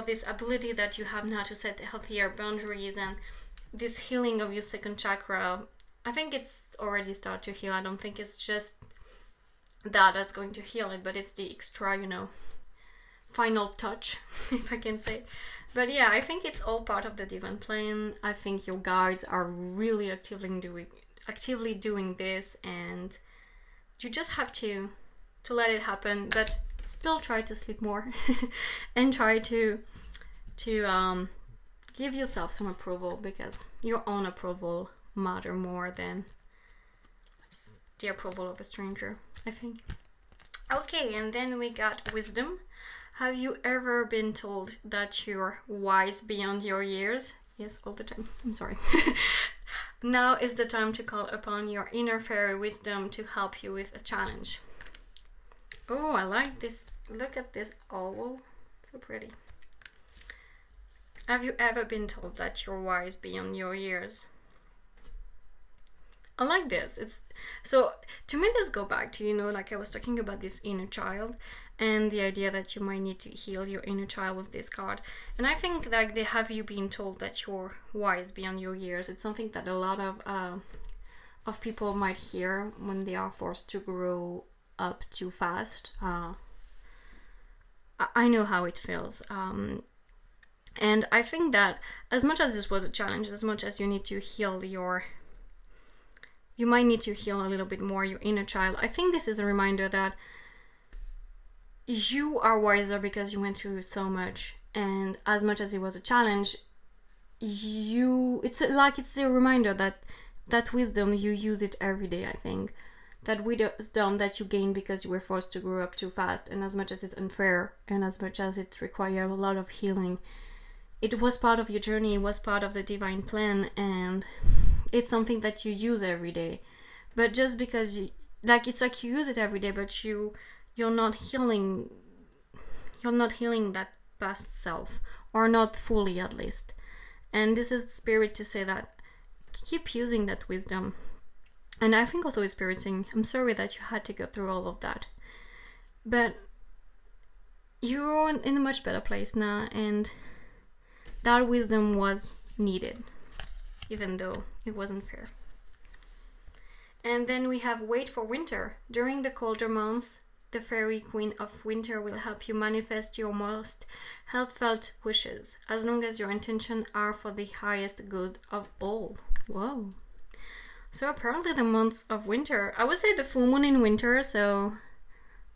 this ability that you have now to set healthier boundaries, and this healing of your second chakra. I think it's already started to heal. I don't think it's just that's going to heal it, but it's the extra, final touch, if I can say. But yeah, I think it's all part of the divine plan. I think your guides are really actively doing this, and you just have to let it happen, but still try to sleep more and try to give yourself some approval, because your own approval matter more than the approval of a stranger, I think. Okay, and then we got wisdom. Have you ever been told that you're wise beyond your years? Yes, all the time. I'm sorry. Now is the time to call upon your inner fairy wisdom to help you with a challenge. Oh, I like this. Look at this owl. So pretty. Have you ever been told that you're wise beyond your years? I like this. It's so to me this go back to, like I was talking about this inner child and the idea that you might need to heal your inner child with this card. And I think that they have you being told that you're wise beyond your years. It's something that a lot of people might hear when they are forced to grow up too fast. I know how it feels. And I think that as much as this was a challenge, as much as you need to heal you might need to heal a little bit more your inner child. I think this is a reminder that you are wiser because you went through so much, and as much as it was a challenge, it's a reminder that wisdom, you use it every day. I think that wisdom that you gain because you were forced to grow up too fast, and as much as it's unfair and as much as it requires a lot of healing, it was part of your journey, it was part of the divine plan, and it's something that you use every day. But just because it's like you use it every day, but you're not healing that past self, or not fully at least. And this is spirit to say that keep using that wisdom. And I think also with Spiritsong, I'm sorry that you had to go through all of that, but you're in a much better place now, and that wisdom was needed, even though it wasn't fair. And then we have wait for winter. During the colder months, the fairy queen of winter will help you manifest your most heartfelt wishes, as long as your intentions are for the highest good of all. Whoa. So apparently the months of winter, I would say the full moon in winter, so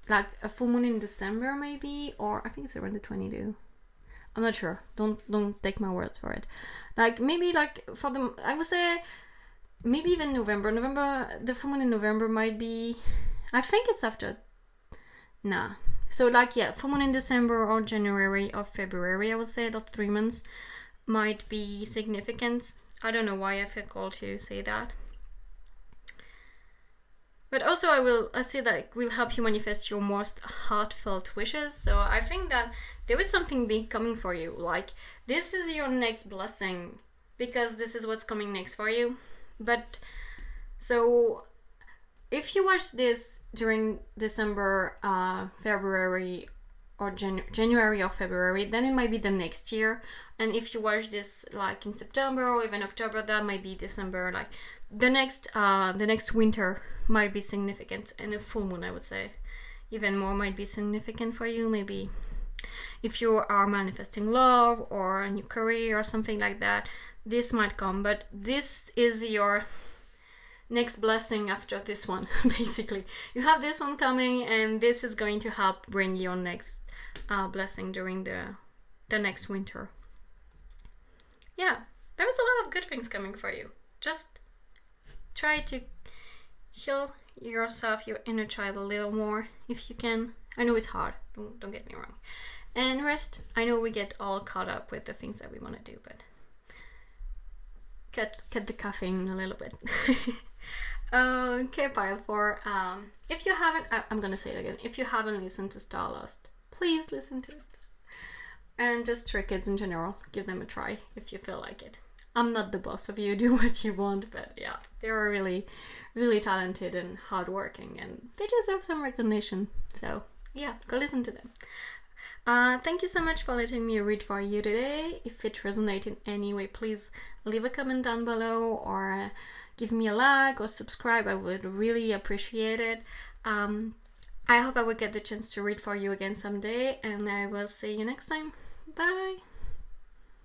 like a full moon in December maybe, or I think it's around the 22. I'm not sure. Don't take my words for it. Like maybe like for the, I would say maybe even November. The full moon in November might be, I think it's after, nah. So like, yeah, full moon in December or January or February, I would say those 3 months might be significant. I don't know why I feel called to say that. But also I say that it will help you manifest your most heartfelt wishes. So I think that there is something big coming for you. Like, this is your next blessing, because this is what's coming next for you. But so if you watch this during December, February, or January or February, then it might be the next year. And if you watch this like in September or even October, that might be December. Like the next winter might be significant, and a full moon, I would say, even more might be significant for you. Maybe if you are manifesting love or a new career or something like that, this might come. But this is your next blessing after this one. Basically, you have this one coming, and this is going to help bring your next blessing during the next winter. Yeah, there's a lot of good things coming for you. Just try to heal yourself, your inner child, a little more if you can. I know it's hard, don't get me wrong. And rest. I know we get all caught up with the things that we want to do, but cut the caffeine a little bit. Okay, pile 4. If you haven't, I'm gonna say it again. If you haven't listened to Stardust, please listen to it. And just Stray Kids in general, give them a try if you feel like it. I'm not the boss of you, do what you want, but yeah, they are really, really talented and hardworking, and they deserve some recognition. So yeah, go listen to them. Thank you so much for letting me read for you today. If it resonated in any way, please leave a comment down below, or give me a like or subscribe. I would really appreciate it. I hope I will get the chance to read for you again someday, and I will see you next time. Bye!